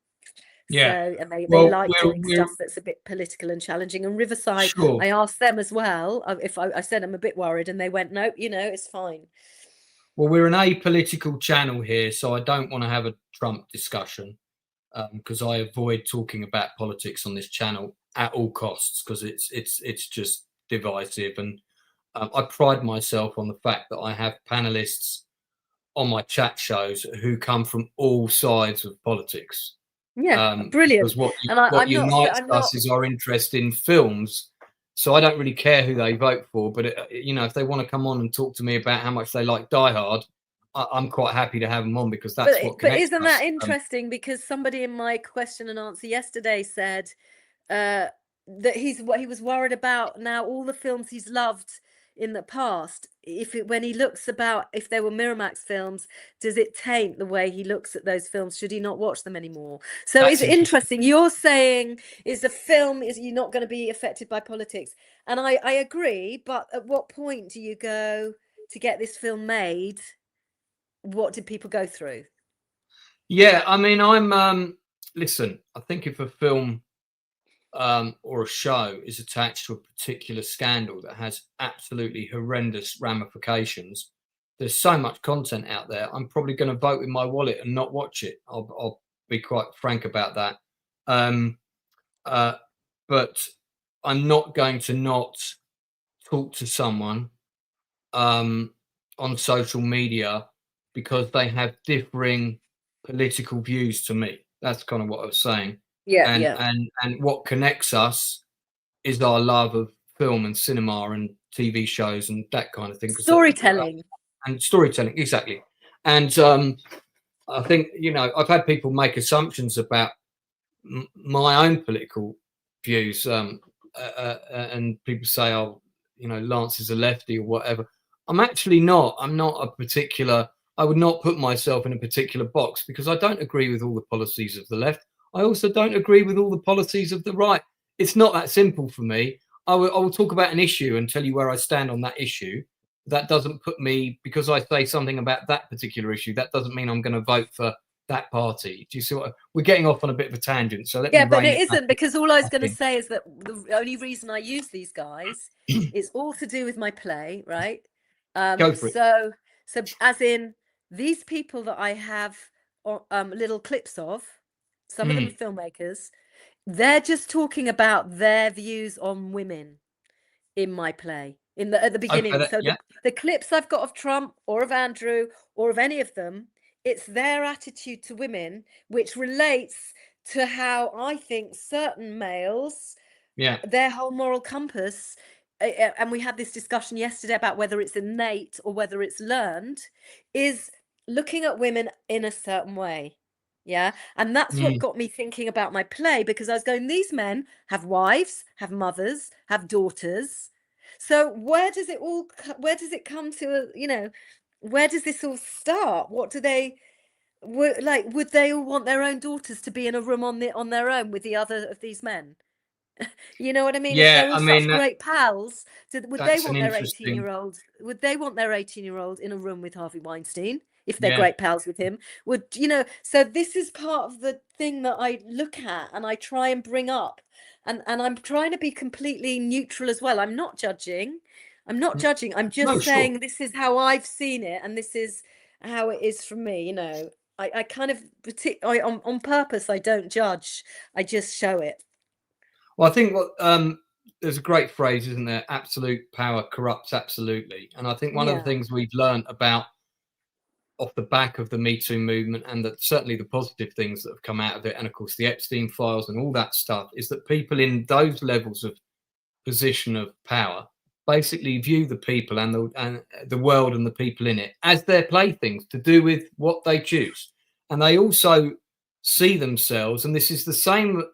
Yeah. So, and they Well, like doing we're stuff that's a bit political and challenging. And Riverside, sure. I asked them as well. If I said I'm a bit worried, and they went, "No, it's fine." Well, we're an apolitical channel here, so I don't want to have a Trump discussion because I avoid talking about politics on this channel at all costs because it's just divisive. And I pride myself on the fact that I have panelists on my chat shows who come from all sides of politics. Yeah, brilliant. Because what I'm unites not us is our interest in films. So I don't really care who they vote for, but if they want to come on and talk to me about how much they like Die Hard, I'm quite happy to have them on because that's what connects us. But isn't that interesting? Because somebody in my question and answer yesterday said that he was worried about now all the films he's loved in the past. When he looks about, if they were Miramax films, does it taint the way he looks at those films? Should he not watch them anymore? So that's it's interesting. You're saying you're not going to be affected by politics, and I agree. But at what point do you go to get this film made? What did people go through? Yeah, I mean, listen, I think if a film or a show is attached to a particular scandal that has absolutely horrendous ramifications, there's so much content out there. I'm probably going to vote with my wallet and not watch it. I'll be quite frank about that. But I'm not going to not talk to someone on social media because they have differing political views to me. That's kind of what I was saying. Yeah, and what connects us is our love of film and cinema and TV shows and that kind of thing. Storytelling. And storytelling, exactly. And I think, I've had people make assumptions about my own political views and people say, Lance is a lefty or whatever. I'm actually not. I'm not I would not put myself in a particular box because I don't agree with all the policies of the left. I also don't agree with all the policies of the right. It's not that simple for me. I will talk about an issue and tell you where I stand on that issue. That doesn't put me, because I say something about that particular issue, that doesn't mean I'm going to vote for that party. Do you see what we're getting off on a bit of a tangent? So but it isn't, because all I was going to say is that the only reason I use these guys is all to do with my play, right? Go for it. So as in these people that I have little clips of, some of them are filmmakers, they're just talking about their views on women in my play at the beginning. The clips I've got of Trump or of Andrew or of any of them, it's their attitude to women, which relates to how I think certain males, their whole moral compass, and we had this discussion yesterday about whether it's innate or whether it's learned, is looking at women in a certain way. Yeah. And that's what got me thinking about my play, because I was going, these men have wives, have mothers, have daughters. So where does it come to, where does this all start? What do they would they all want their own daughters to be in a room on their own with the other of these men? You know what I mean? Yeah, if they're all such great pals, would they want their 18-year-old? Would they want their 18-year-old in a room with Harvey Weinstein if they're great pals with him? So this is part of the thing that I look at and I try and bring up, and I'm trying to be completely neutral as well. I'm not judging. I'm just saying this is how I've seen it, and this is how it is for me. I kind of on purpose I don't judge. I just show it. Well, I think there's a great phrase, isn't there? Absolute power corrupts absolutely. And I think one of the things we've learned about off the back of the Me Too movement, and that certainly the positive things that have come out of it, and of course the Epstein files and all that stuff, is that people in those levels of position of power basically view the people and the world and the people in it as their playthings to do with what they choose. And they also see themselves, and this is the same,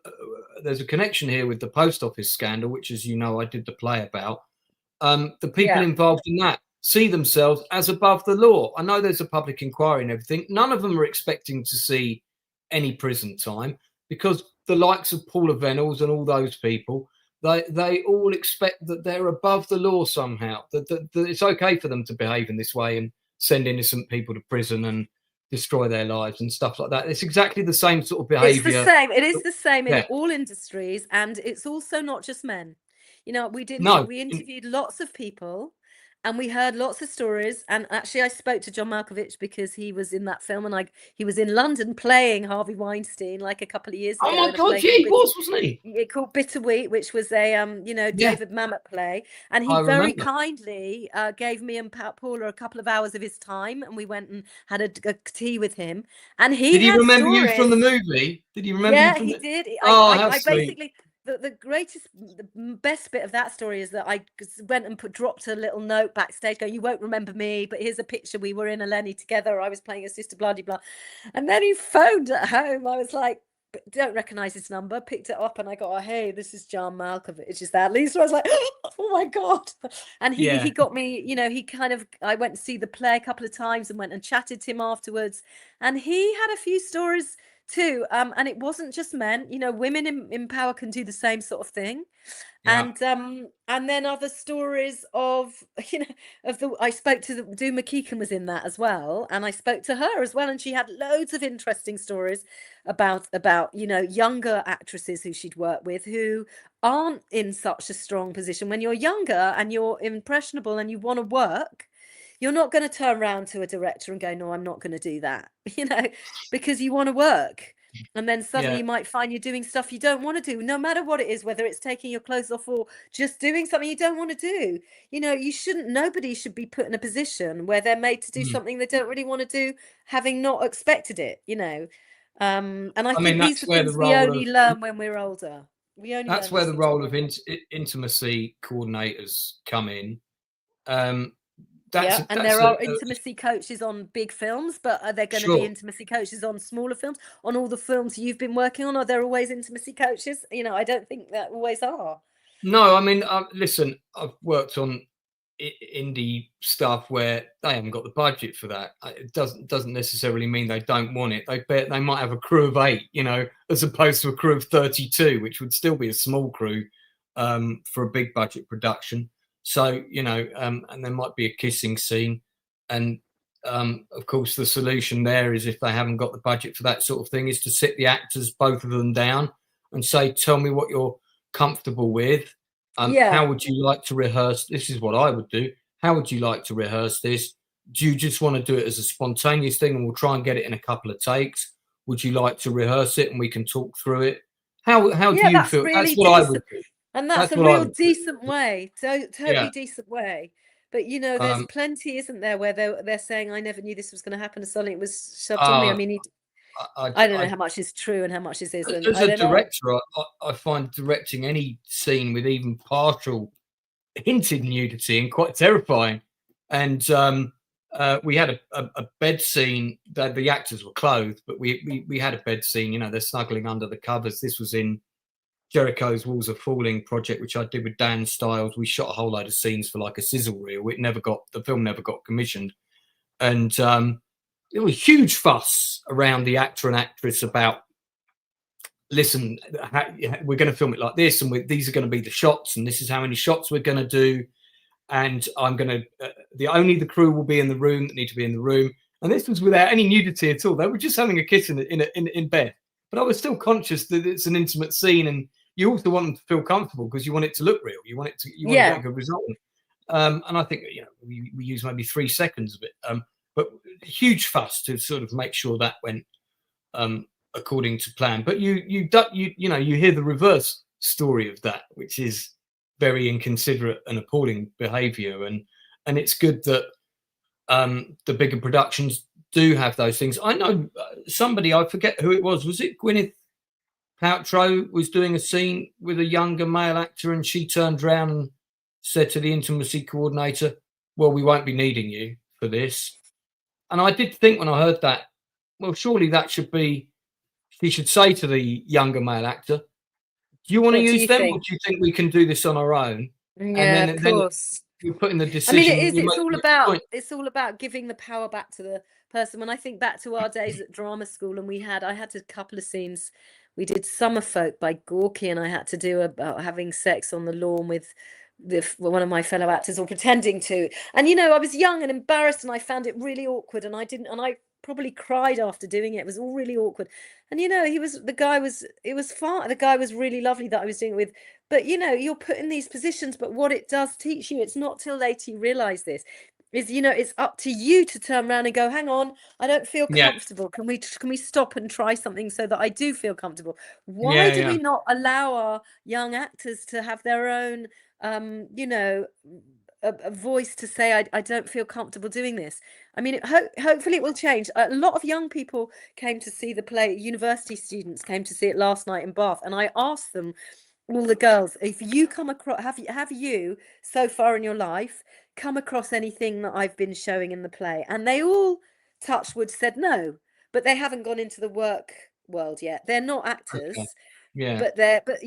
there's a connection here with the post office scandal, which, as you know, I did the play about. The people involved in that see themselves as above the law. I know there's a public inquiry and everything. None of them are expecting to see any prison time, because the likes of Paula Venables and all those people, they all expect that they're above the law somehow, that it's okay for them to behave in this way and send innocent people to prison and destroy their lives and stuff like that. It's exactly the same sort of behavior. It's the same. It is the same in all industries, and it's also not just men. You know, we interviewed lots of people, and we heard lots of stories. And actually, I spoke to John Malkovich because he was in that film, and he was in London playing Harvey Weinstein like a couple of years ago. Oh my God, yeah, he was, wasn't he? It called Bitter Wheat, which was a David Mamet play, and he very kindly gave me and Paula a couple of hours of his time, and we went and had a tea with him. And did he remember you from the movie? Did he remember? Yeah, you he did. I basically. The best bit of that story is that I went and dropped a little note backstage going, "You won't remember me, but here's a picture. We were in a Lenny together. I was playing a sister, blah, blah, blah." And then he phoned at home. I was like, don't recognize his number, picked it up, and I got, "Oh, hey, this is John Malkovich. Is that Lisa?" I was like, "Oh my God." And he got me, I went to see the play a couple of times and went and chatted to him afterwards. And he had a few stories too, and it wasn't just men. Women in power can do the same sort of thing. And then other stories of I spoke to Doo McKeegan was in that as well, and I spoke to her as well, and she had loads of interesting stories about younger actresses who she'd worked with who aren't in such a strong position. When you're younger and you're impressionable and you want to work, you're not going to turn around to a director and go, "No, I'm not going to do that," because you want to work. And then suddenly you might find you're doing stuff you don't want to do, no matter what it is, whether it's taking your clothes off or just doing something you don't want to do. Nobody should be put in a position where they're made to do something they don't really want to do, having not expected it, And I think these are things we only learn when we're older. That's where the role of intimacy coordinators come in. And there are intimacy coaches on big films, but are there going to be intimacy coaches on smaller films? On all the films you've been working on, are there always intimacy coaches? I don't think that always are. No, I mean, listen, I've worked on indie stuff where they haven't got the budget for that. It doesn't necessarily mean they don't want it. They might have a crew of 8, as opposed to a crew of 32, which would still be a small crew for a big budget production. So, and there might be a kissing scene. And, of course, the solution there is, if they haven't got the budget for that sort of thing, is to sit the actors, both of them, down and say, "Tell me what you're comfortable with. How would you like to rehearse? This is what I would do. How would you like to rehearse this? Do you just want to do it as a spontaneous thing and we'll try and get it in a couple of takes? Would you like to rehearse it and we can talk through it?" How do you feel? Really that's what I would do. And that's a real decent way, totally decent way. But there's plenty, isn't there, where they're saying, "I never knew this was going to happen," and suddenly it was shoved on me. I mean, I don't know how much is true and how much is isn't. As a director, I find directing any scene with even partial hinted nudity and quite terrifying. And we had a bed scene. The actors were clothed, but we had a bed scene. They're snuggling under the covers. This was in Jericho's Walls Are Falling project, which I did with Dan Stiles. We shot a whole load of scenes for like a sizzle reel. The film never got commissioned. And there was huge fuss around the actor and actress about, "Listen, we're going to film it like this, and these are going to be the shots, and this is how many shots we're going to do. And I'm going to, only the crew will be in the room that need to be in the room." And this was without any nudity at all. They were just having a kiss in bed. But I was still conscious that it's an intimate scene, and you also want them to feel comfortable because you want it to look real. You want to get a good result. And I think we use maybe 3 seconds of it, but huge fuss to sort of make sure that went according to plan. But you hear the reverse story of that, which is very inconsiderate and appalling behaviour. And it's good that the bigger productions do have those things. I know somebody, I forget who it was. Was it Gwyneth Paltrow was doing a scene with a younger male actor, and she turned around and said to the intimacy coordinator, "Well, we won't be needing you for this." And I did think when I heard that, well, surely that should be, she should say to the younger male actor, "Do you want to use them, or do you think we can do this on our own?" Yeah, and then, of course. You're putting the decision. I mean, it's all about giving the power back to the person. When I think back to our days at drama school, and I had a couple of scenes we did Summer Folk by Gorky, and I had to do about having sex on the lawn with one of my fellow actors, or pretending to. And I was young and embarrassed, and I found it really awkward, and I probably cried after doing it. It was all really awkward. And the guy was really lovely that I was doing it with. But you're put in these positions, but what it does teach you, it's not till later you realize this, is it's up to you to turn around and go, hang on, I don't feel comfortable. Can we stop and try something so that I do feel comfortable? Why do we not allow our young actors to have their own a voice to say, I don't feel comfortable doing this? I mean, hopefully it will change. A lot of young people came to see the play. University students came to see it last night in Bath, and I asked them, all the girls, if you come across, have you so far in your life come across anything that I've been showing in the play? And they all, touch wood, said no, but they haven't gone into the work world yet. They're not actors. Okay. Yeah. But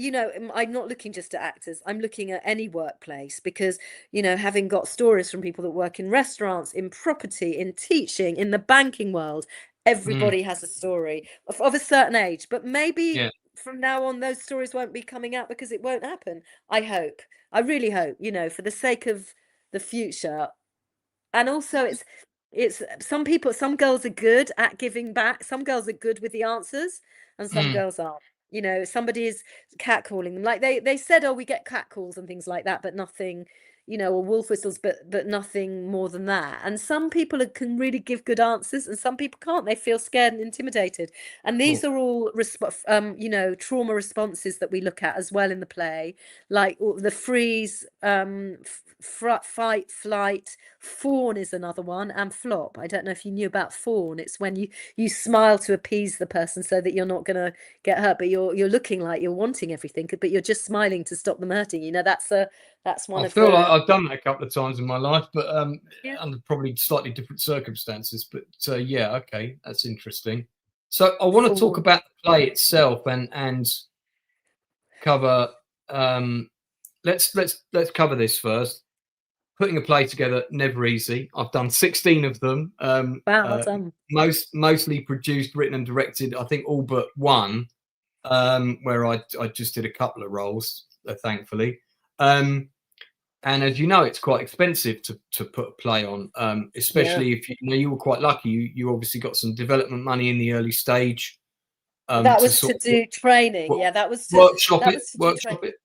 I'm not looking just at actors. I'm looking at any workplace, because having got stories from people that work in restaurants, in property, in teaching, in the banking world, everybody has a story of a certain age. But maybe from now on those stories won't be coming out, because it won't happen. I really hope, for the sake of the future. And also it's some girls are good at giving back. Some girls are good with the answers, and some girls aren't. Somebody is catcalling them. Like they said, oh, we get catcalls and things like that, but nothing, or wolf whistles, but nothing more than that. And some people can really give good answers, and some people can't. They feel scared and intimidated. And these are all trauma responses that we look at as well in the play, like the freeze, fight, flight. Fawn is another one, and flop. I don't know if you knew about fawn. It's when you smile to appease the person so that you're not going to get hurt, but you're looking like you're wanting everything, but you're just smiling to stop them hurting. That's one. I feel like I've done that a couple of times in my life, but under probably slightly different circumstances. But okay, that's interesting. So I want to talk about the play itself and cover. Let's cover this first. Putting a play together, never easy. I've done 16 of them. Wow, well done. Mostly produced, written, and directed. I think all but one, where I just did a couple of roles, thankfully. And as you know, it's quite expensive to put a play on, especially if you were quite lucky. You obviously got some development money in the early stage. That was to do training. That was to workshop it.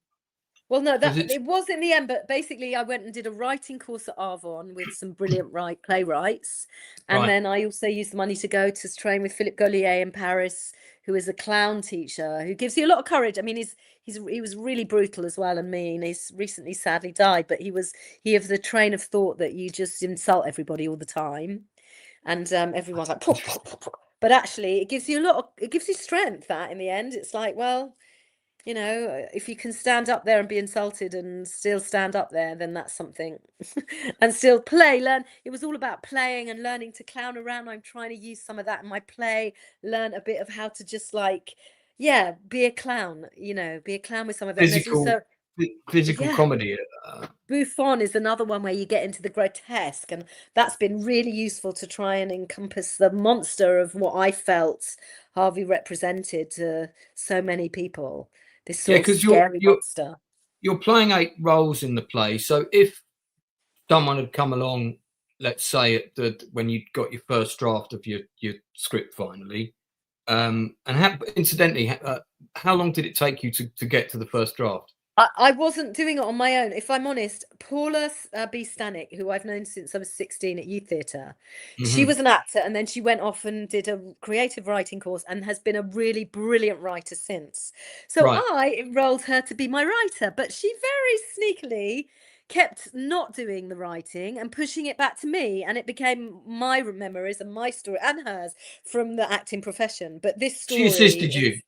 Well, no, it was in the end, but basically I went and did a writing course at Arvon with some brilliant playwrights. And then I also used the money to go to train with Philippe Gaulier in Paris, who is a clown teacher, who gives you a lot of courage. I mean, he was really brutal as well and mean. He's recently sadly died, but he has the train of thought that you just insult everybody all the time. And everyone's like, poof, poof, poof. But actually it gives you strength. That in the end, it's like, well, if you can stand up there and be insulted and still stand up there, then that's something. And still learn. It was all about playing and learning to clown around. I'm trying to use some of that in my play, learn a bit of how to just be a clown, be a clown with some of it. Physical comedy. Buffon is another one where you get into the grotesque, and that's been really useful to try and encompass the monster of what I felt Harvey represented to so many people. This sort of scary monster. You're playing 8 roles in the play, so if someone had come along, let's say when you got your first draft of your script finally, incidentally, how long did it take you to get to the first draft? I wasn't doing it on my own. If I'm honest, Paula B. Stanek, who I've known since I was 16 at Youth Theatre, she was an actor, and then she went off and did a creative writing course and has been a really brilliant writer since. So I enrolled her to be my writer, but she very sneakily kept not doing the writing and pushing it back to me, and it became my memories and my story and hers from the acting profession. But this story, she assisted you.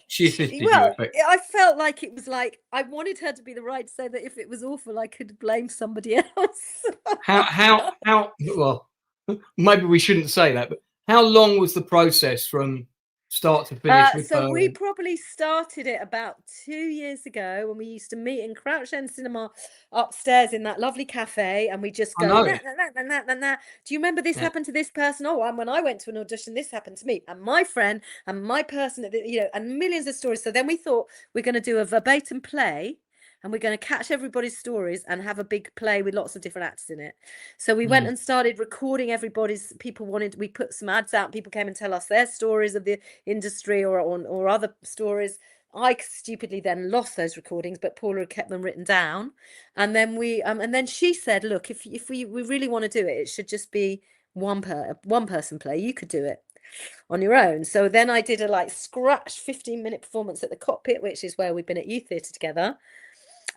She assisted you. I felt like it was like I wanted her to be the writer, so that if it was awful, I could blame somebody else. how well, maybe we shouldn't say that, but how long was the process from start to finish with So her? we probably started it about 2 years ago when we used to meet in Crouch End Cinema upstairs in that lovely cafe, and we just I go, know. nah, nah, nah, nah, nah, nah, nah. Do you remember this Yeah. happened to this person? Oh, and when I went to an audition, this happened to me, and my friend, and my person, and millions of stories. So then we thought we're going to do a verbatim play, and we're going to catch everybody's stories and have a big play with lots of different actors in it. So we went and started recording everybody's. We put some ads out. People came and tell us their stories of the industry or other stories. I stupidly then lost those recordings, but Paula had kept them written down. And then and then she said, "Look, if we really want to do it, it should just be one person play. You could do it on your own." So then I did a scratch 15-minute performance at the Cockpit, which is where we've been at Youth Theatre together.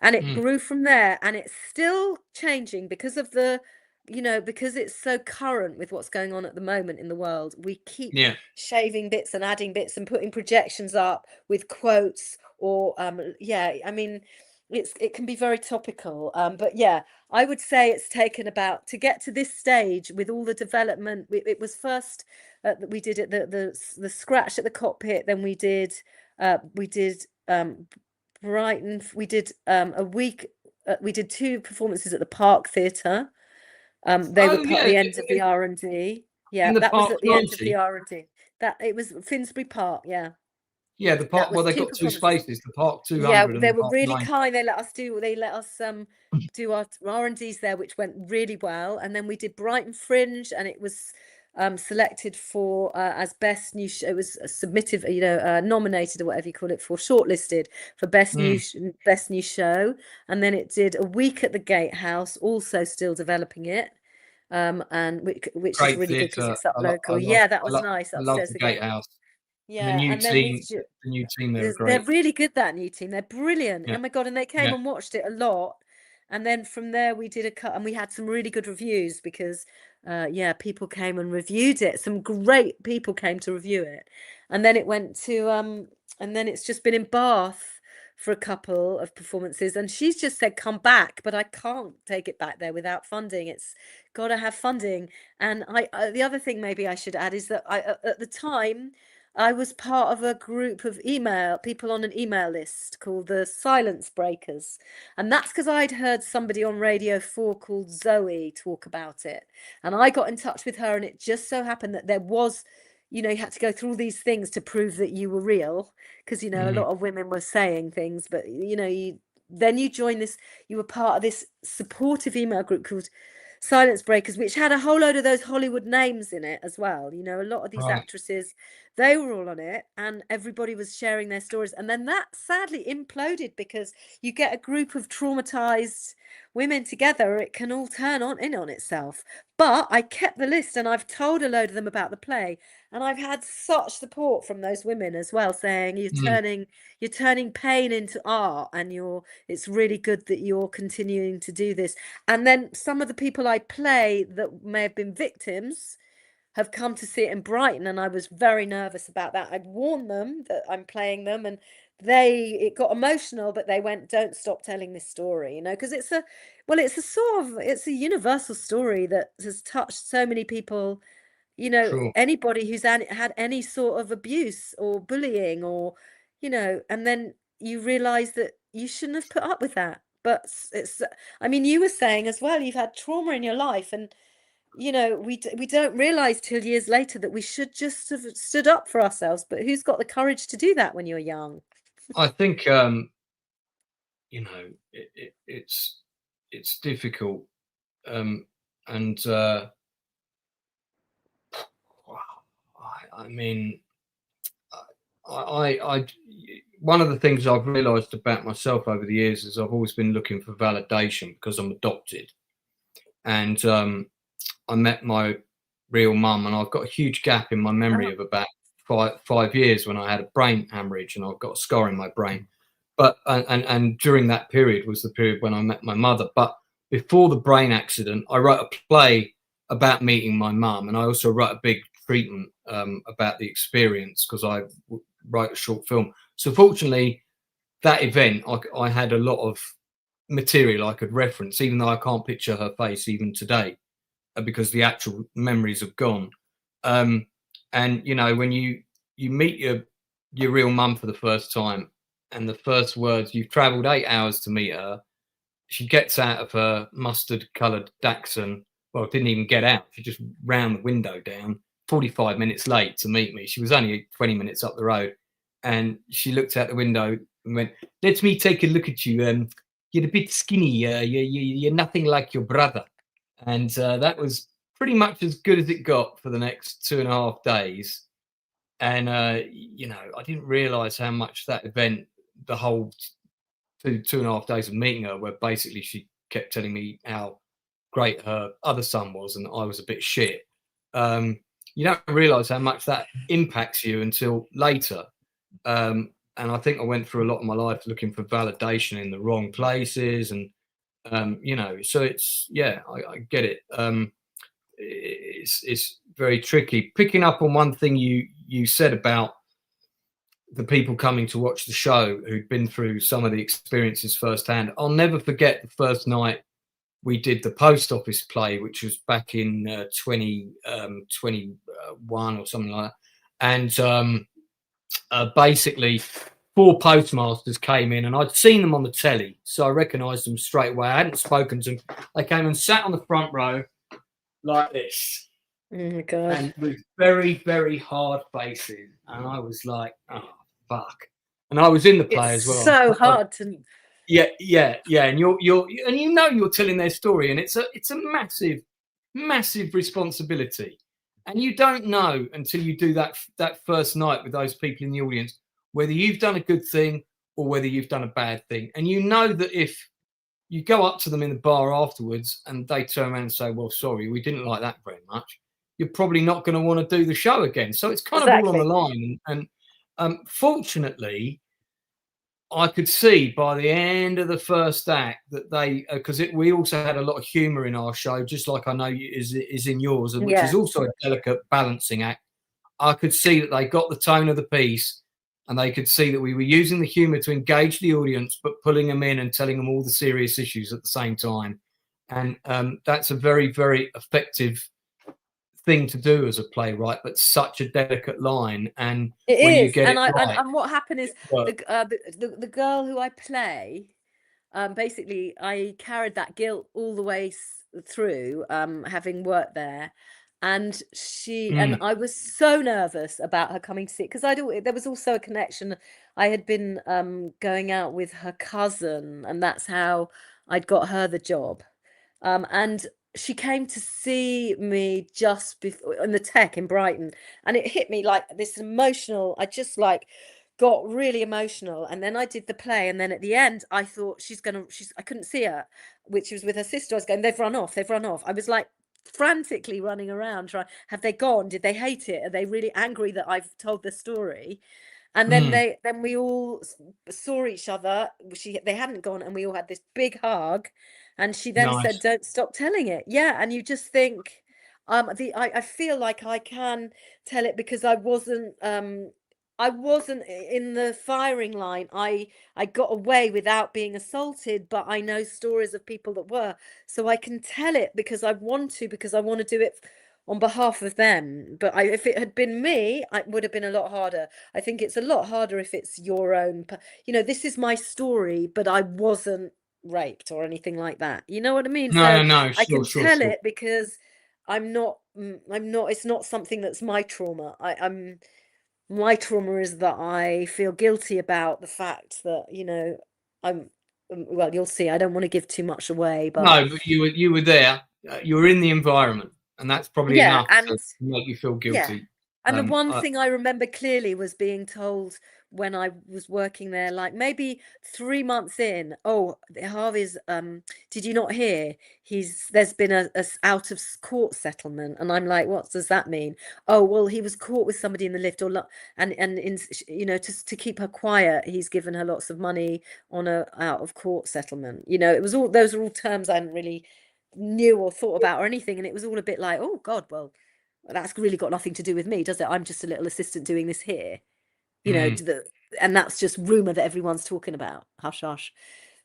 And it grew from there, and it's still changing because of because it's so current with what's going on at the moment in the world. We keep shaving bits and adding bits and putting projections up with quotes or I mean, it can be very topical, but yeah, I would say it's taken about to get to this stage with all the development. It was first we did it the scratch at the Cockpit, then we did Brighton. We did a week. We did 2 performances at the Park Theatre. They were part of the end of the R&D. Yeah, that was at the end of the R&D. That it was Finsbury Park. Yeah. Yeah, the Park. Well, they got 2 spaces. The Park 200. Yeah, and they the were Park really 90. kind. They let us do our R&Ds there, which went really well. And then we did Brighton Fringe, and it was selected for as best new show. It was submitted, nominated or whatever you call it, for shortlisted for best new show. And then it did a week at the Gatehouse, also still developing it, and which is really good because it's up local. That was nice I love upstairs the again. Gatehouse. Yeah, and the new team there are they're great. really good, that new team. They're brilliant. Yeah. Oh my God. And they came and watched it a lot. And then from there we did a cut, and we had some really good reviews because people came and reviewed it. Some great people came to review it. And then it went to and then it's just been in Bath for a couple of performances, and she's just said come back, but I can't take it back there without funding. It's got to have funding. And the other thing maybe I should add is that at the time I was part of a group of people on an email list called the Silence Breakers. And that's because I'd heard somebody on Radio 4 called Zoe talk about it. And I got in touch with her, and it just so happened that there was, you had to go through all these things to prove that you were real. Because, a lot of women were saying things, but, then you joined this, you were part of this supportive email group called Silence Breakers, which had a whole load of those Hollywood names in it as well. A lot of these actresses, they were all on it, and everybody was sharing their stories. And then that sadly imploded because you get a group of traumatized women together, it can all turn in on itself. But I kept the list, and I've told a load of them about the play, and I've had such support from those women as well, saying you're turning pain into art, and it's really good that you're continuing to do this. And then some of the people I play that may have been victims have come to see it in Brighton, and I was very nervous about that. I'd warned them that I'm playing them, and it got emotional, but they went, don't stop telling this story, because it's a universal story that has touched so many people. Sure. Anybody who's had any sort of abuse or bullying or, and then you realize that you shouldn't have put up with that. But you were saying as well, you've had trauma in your life, and, we don't realize till years later that we should just have stood up for ourselves. But who's got the courage to do that when you're young? I think, it's difficult. And I mean, I one of the things I've realized about myself over the years is I've always been looking for validation because I'm adopted. And I met my real mum, and I've got a huge gap in my memory of about 5 years when I had a brain hemorrhage, and I've got a scar in my brain. But and during that period was the period when I met my mother. But before the brain accident, I wrote a play about meeting my mum, and I also wrote a big treatment about the experience because I write a short film. So fortunately, that event, I had a lot of material I could reference, even though I can't picture her face even today because the actual memories have gone. And when you you meet your real mum for the first time, and the first words, you've travelled 8 hours to meet her. She gets out of her mustard-coloured Datsun. Well, didn't even get out. She just ran the window down, 45 minutes late to meet me. She was only 20 minutes up the road. And she looked out the window and went, "Let me take a look at you. You're a bit skinny. You're nothing like your brother." And that was pretty much as good as it got for the next 2.5 days. And, you know, I didn't realise how much that event, the whole 2.5 days of meeting her, where basically she kept telling me how great her other son was and I was a bit shit. You don't realise how much that impacts you until later. And I think I went through a lot of my life looking for validation in the wrong places. And, you know, so it's, yeah, I get it. It's very tricky. Picking up on one thing you said about the people coming to watch the show who'd been through some of the experiences firsthand. I'll never forget the first night we did the post office play, which was back in 2021 or something like that. And basically 4 postmasters came in, and I'd seen them on the telly, so I recognised them straight away. I hadn't spoken to them. They came and sat on the front row like this. Oh my God. And with very, very hard faces. And I was like, oh, fuck. And I was in the play as well. So hard to... Yeah. And you're telling their story, and it's a massive, massive responsibility. And you don't know until you do that first night with those people in the audience whether you've done a good thing or whether you've done a bad thing. And you know that if you go up to them in the bar afterwards and they turn around and say, "Well, sorry, we didn't like that very much," you're probably not going to want to do the show again. So it's kind of all on the line. And fortunately, I could see by the end of the first act that they, because we also had a lot of humour in our show, just like I know is in yours, and which is also a delicate balancing act. I could see that they got the tone of the piece, and they could see that we were using the humour to engage the audience, but pulling them in and telling them all the serious issues at the same time. And that's a very, very effective thing to do as a playwright, but such a delicate line. And it when is. you get And what happened is the girl who I play, basically I carried that guilt all the way through, having worked there. And and I was so nervous about her coming to see it, because there was also a connection. I had been going out with her cousin, and that's how I'd got her the job. And she came to see me just before in the Tech in Brighton, and it hit me like this emotional. I just like got really emotional, and then I did the play, and then at the end I thought I couldn't see her, which was with her sister. I was going, they've run off. I was like frantically running around trying, have they gone? Did they hate it? Are they really angry that I've told the story? And then then we all saw each other. They hadn't gone, and we all had this big hug. And she then said, "Don't stop telling it." Yeah, and you just think, I feel like I can tell it because I wasn't in the firing line. I got away without being assaulted, but I know stories of people that were, so I can tell it because I want to do it on behalf of them. But if it had been me, it would have been a lot harder. I think it's a lot harder if it's your own, this is my story, but I wasn't raped or anything like that. You know what I mean? No. I can tell it because I'm not, it's not something that's my trauma. My trauma is that I feel guilty about the fact that, well, you'll see. I don't want to give too much away, but no, but you were there. You were in the environment, and that's probably enough to make you feel guilty. Yeah. And the one thing I remember clearly was being told when I was working there, like maybe 3 months in, "Oh, Harvey's, did you not hear? There's been a out of court settlement." And I'm like, "What does that mean?" "Oh, well, he was caught with somebody in the lift, and in, to keep her quiet, he's given her lots of money on a out of court settlement." It was those are all terms I hadn't really knew or thought about or anything. And it was all a bit like, oh God, well, that's really got nothing to do with me, does it? I'm just a little assistant doing this here, and that's just rumor that everyone's talking about. Hush, hush.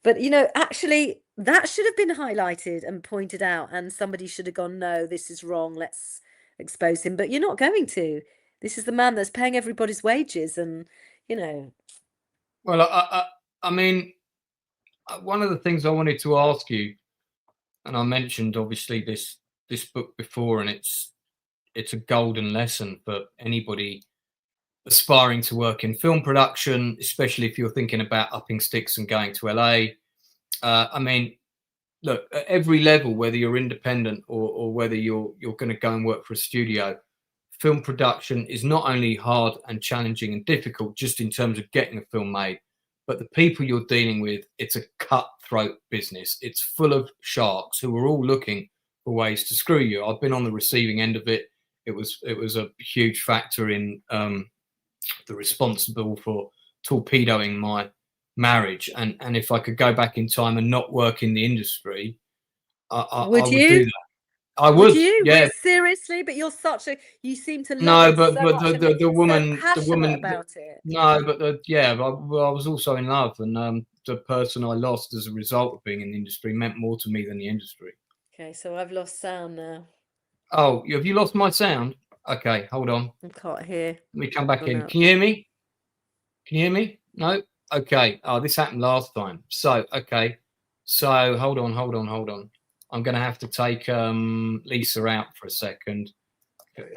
But actually, that should have been highlighted and pointed out, and somebody should have gone, "No, this is wrong. Let's expose him." But you're not going to. This is the man that's paying everybody's wages, and you know. Well, I mean, one of the things I wanted to ask you, and I mentioned obviously this book before, and it's a golden lesson for anybody aspiring to work in film production, especially if you're thinking about upping sticks and going to LA. I mean, look, at every level, whether you're independent or whether you're going to go and work for a studio, film production is not only hard and challenging and difficult just in terms of getting a film made, but the people you're dealing with, it's a cutthroat business. It's full of sharks who are all looking for ways to screw you. I've been on the receiving end of it. It was a huge factor in the responsible for torpedoing my marriage. And if I could go back in time and not work in the industry, I would do that. I would, yeah. Wait, seriously, but you're you seem to love No, it but so much and the woman, so passionate about it. No, but I was also in love, and the person I lost as a result of being in the industry meant more to me than the industry. Okay, so I've lost sound now. Oh, have you lost my sound? Okay, hold on. I can't hear. Let me come back in. No. Can you hear me? Can you hear me? No? Okay. Oh, this happened last time. So, okay. So, hold on. I'm going to have to take Lisa out for a second.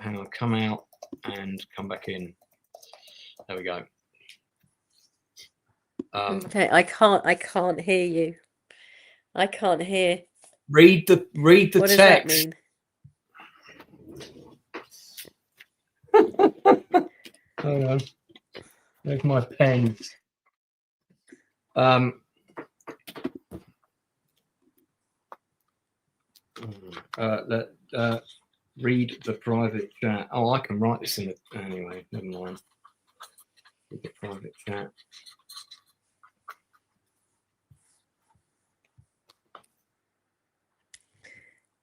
Hang on. Come out and come back in. There we go. Okay, I can't hear you. I can't hear. Read the what text. Does that mean? Hold on. There's my pen. Read the private chat. Oh, I can write this in it anyway. Never mind. Read the private chat.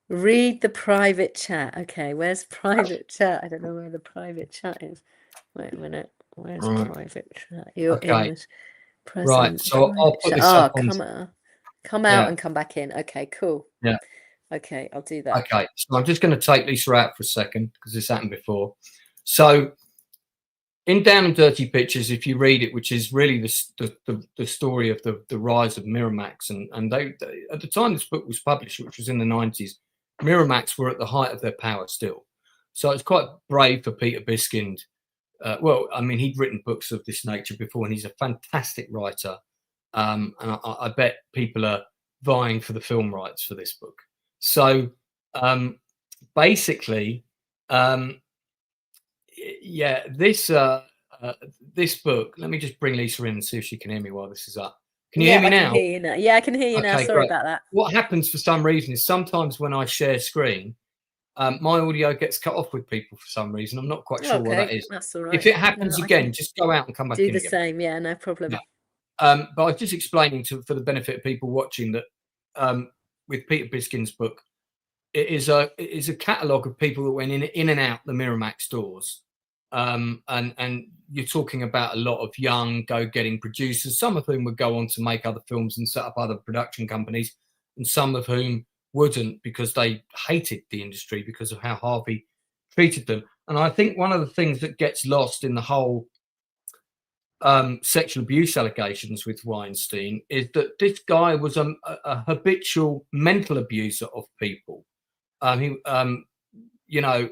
Read the private chat. Okay, where's private chat? I don't know where the private chat is. Wait a minute. Where's private chat? You're in this present. Right, so I'll put this up on... Come out and come back in. Okay, cool. Yeah. Okay, I'll do that. Okay, so I'm just going to take Lisa out for a second because this happened before. So in Down and Dirty Pictures, if you read it, which is really the story of the rise of Miramax, and they at the time this book was published, which was in the 90s, Miramax were at the height of their power still. So it's quite brave for Peter Biskind. Well, I mean, he'd written books of this nature before, and he's a fantastic writer. And I bet people are vying for the film rights for this book. So basically, yeah, this book. Let me just bring Lisa in and see if she can hear me while this is up. Can you hear me now? Can hear you now? Yeah, I can hear you now. Sorry about that. What happens for some reason is sometimes when I share screen, my audio gets cut off with people for some reason. I'm not quite sure what that is. That's all right. If it happens again, just go out and come back in. Do the same. Yeah, no problem. Yeah. But I was just explaining for the benefit of people watching that with Peter Biskind's book, it is a catalogue of people that went in and out the Miramax stores. And you're talking about a lot of young go-getting producers, some of whom would go on to make other films and set up other production companies, and some of whom wouldn't because they hated the industry because of how Harvey treated them. And I think one of the things that gets lost in the whole sexual abuse allegations with Weinstein is that this guy was a habitual mental abuser of people. You know,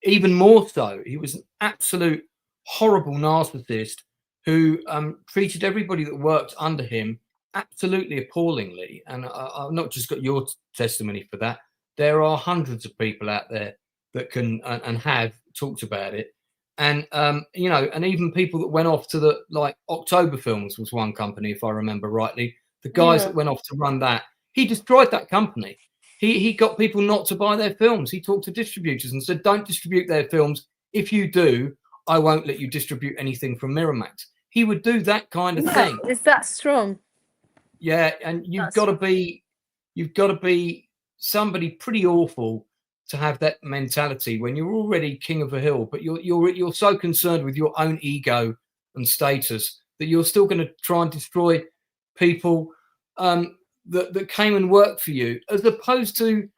even more so, he was an absolute horrible narcissist who treated everybody that worked under him absolutely appallingly. And I've not just got your testimony for that. There are hundreds of people out there that can and have talked about it. And, you know, and even people that went off to the, like, October Films was one company, if I remember rightly. The guys that went off to run that, he destroyed that company. He got people not to buy their films. He talked to distributors and said, don't distribute their films. If you do, I won't let you distribute anything from Miramax. He would do that kind of thing. Is that strong? Yeah, and you've got to be somebody pretty awful to have that mentality when you're already king of a hill, but you're so concerned with your own ego and status that you're still going to try and destroy people that came and worked for you, as opposed to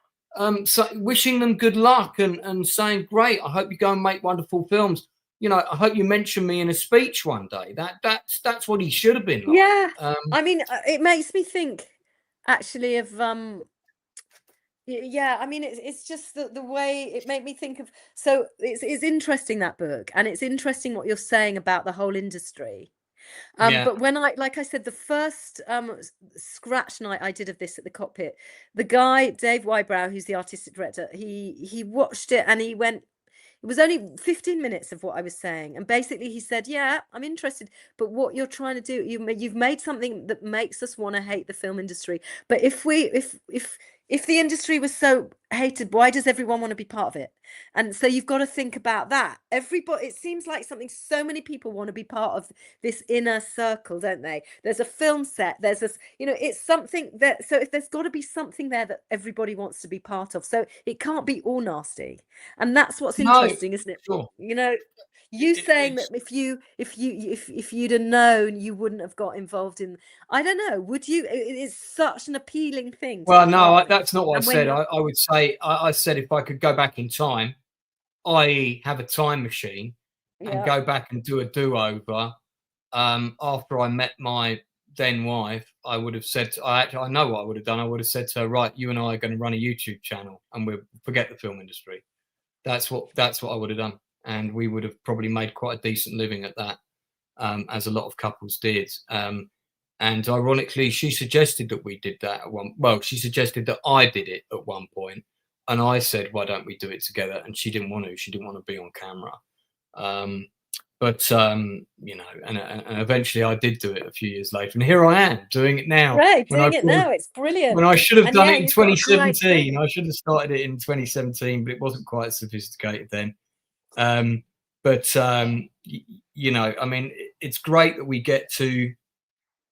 wishing them good luck and saying, great, I hope you go and make wonderful films. you know, I hope you mention me in a speech one day. That's what he should have been like. Yeah, I mean, it makes me think actually of yeah, I mean, it's just the way it made me think of. So it's interesting, that book, and it's interesting what you're saying about the whole industry. Yeah. But when like I said, the first scratch night I did of this at the Cockpit, the guy Dave Wybrow, who's the artistic director, he watched it and he went. It was only 15 minutes of what I was saying, and basically he said, "Yeah, I'm interested, but what you're trying to do, you've made something that makes us want to hate the film industry. But if the industry was so hated, why does everyone want to be part of it? And so you've got to think about that. Everybody, it seems like something so many people want to be part of this inner circle, don't they? There's a film set, there's this, you know, it's something that, so if there's got to be something there that everybody wants to be part of, so it can't be all nasty. And that's what's interesting, isn't it? Sure. You know, you saying that if you'd have known, you wouldn't have got involved in, I don't know, would you? It's such an appealing thing. Well, no, that's not what I said. I would say, I said if I could go back in time, i.e. have a time machine and go back and do a do-over, after I met my then wife, I would have said, I know what I would have done. I would have said to her, right, you and I are going to run a YouTube channel and we'll forget the film industry. That's what I would have done. And we would have probably made quite a decent living at that, as a lot of couples did. And ironically, she suggested that we did that she suggested that I did it at one point, and I said, why don't we do it together? And she didn't want to. She didn't want to be on camera. You know, and eventually I did do it a few years later, and here I am doing it now. Right, doing it now. It's brilliant. When I should have done it in 2017. I should have started it in 2017, but it wasn't quite sophisticated then. You know, I mean, it's great that we get to.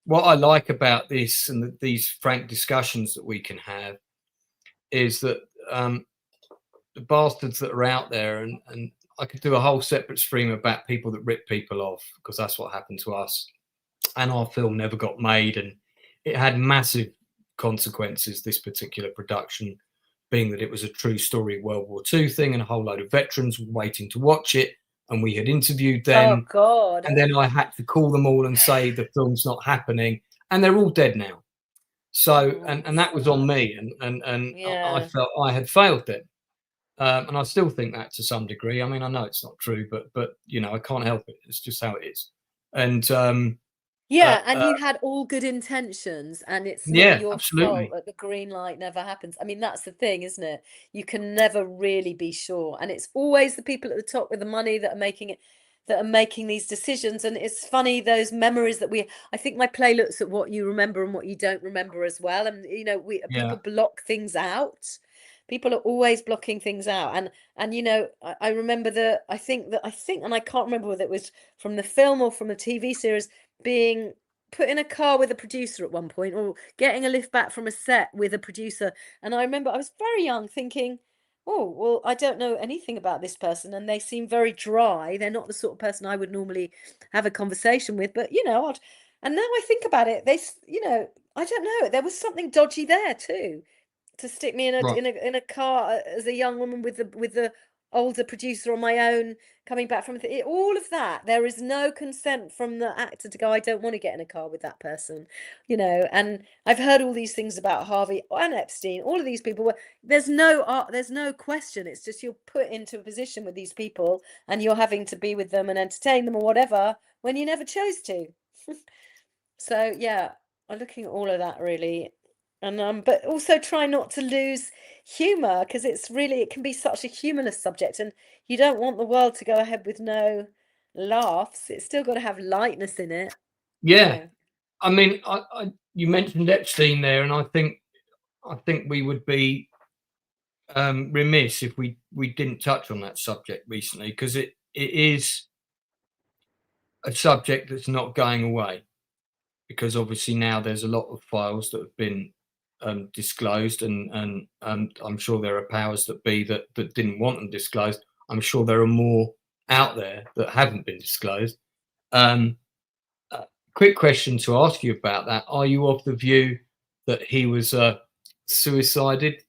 What I like about this and these frank discussions that we can have is that the bastards that are out there, and I could do a whole separate stream about people that rip people off, because that's what happened to us. And our film never got made, and it had massive consequences, this particular production, being that it was a true story World War II thing, and a whole load of veterans were waiting to watch it. And we had interviewed them. Oh, God. And then I had to call them all and say the film's not happening. And they're all dead now. So, and that was on me. And I felt I had failed them. And I still think that to some degree. I mean, I know it's not true, but you know, I can't help it. It's just how it is. And and you had all good intentions, and it's not your fault that the green light never happens. I mean, that's the thing, isn't it? You can never really be sure, and it's always the people at the top with the money that are making it, that are making these decisions. And it's funny, those memories that I think my play looks at what you remember and what you don't remember as well. And you know, people block things out. People are always blocking things out, and you know, I remember I think, and I can't remember whether it was from the film or from a TV series, being put in a car with a producer at one point, or getting a lift back from a set with a producer. And I remember I was very young thinking, oh, well, I don't know anything about this person, and they seem very dry. They're not the sort of person I would normally have a conversation with, but you know, and now I think about it, you know, I don't know, there was something dodgy there too, to stick me in a car as a young woman with the older producer on my own, coming back from all of that. There is no consent from the actor to go, I don't want to get in a car with that person, you know. And I've heard all these things about Harvey and Epstein, all of these people, where there's no question. It's just you're put into a position with these people and you're having to be with them and entertain them or whatever when you never chose to. So yeah, I'm looking at all of that really. And but also try not to lose humor, because it can be such a humorless subject, and you don't want the world to go ahead with no laughs. It's still got to have lightness in it. Yeah, you know. I mean, you mentioned Epstein there, and I think we would be remiss if we didn't touch on that subject recently, because it is a subject that's not going away, because obviously now there's a lot of files that have been disclosed, and I'm sure there are powers that be that didn't want them disclosed. I'm sure there are more out there that haven't been disclosed. Quick question to ask you about that: are you of the view that he was suicided,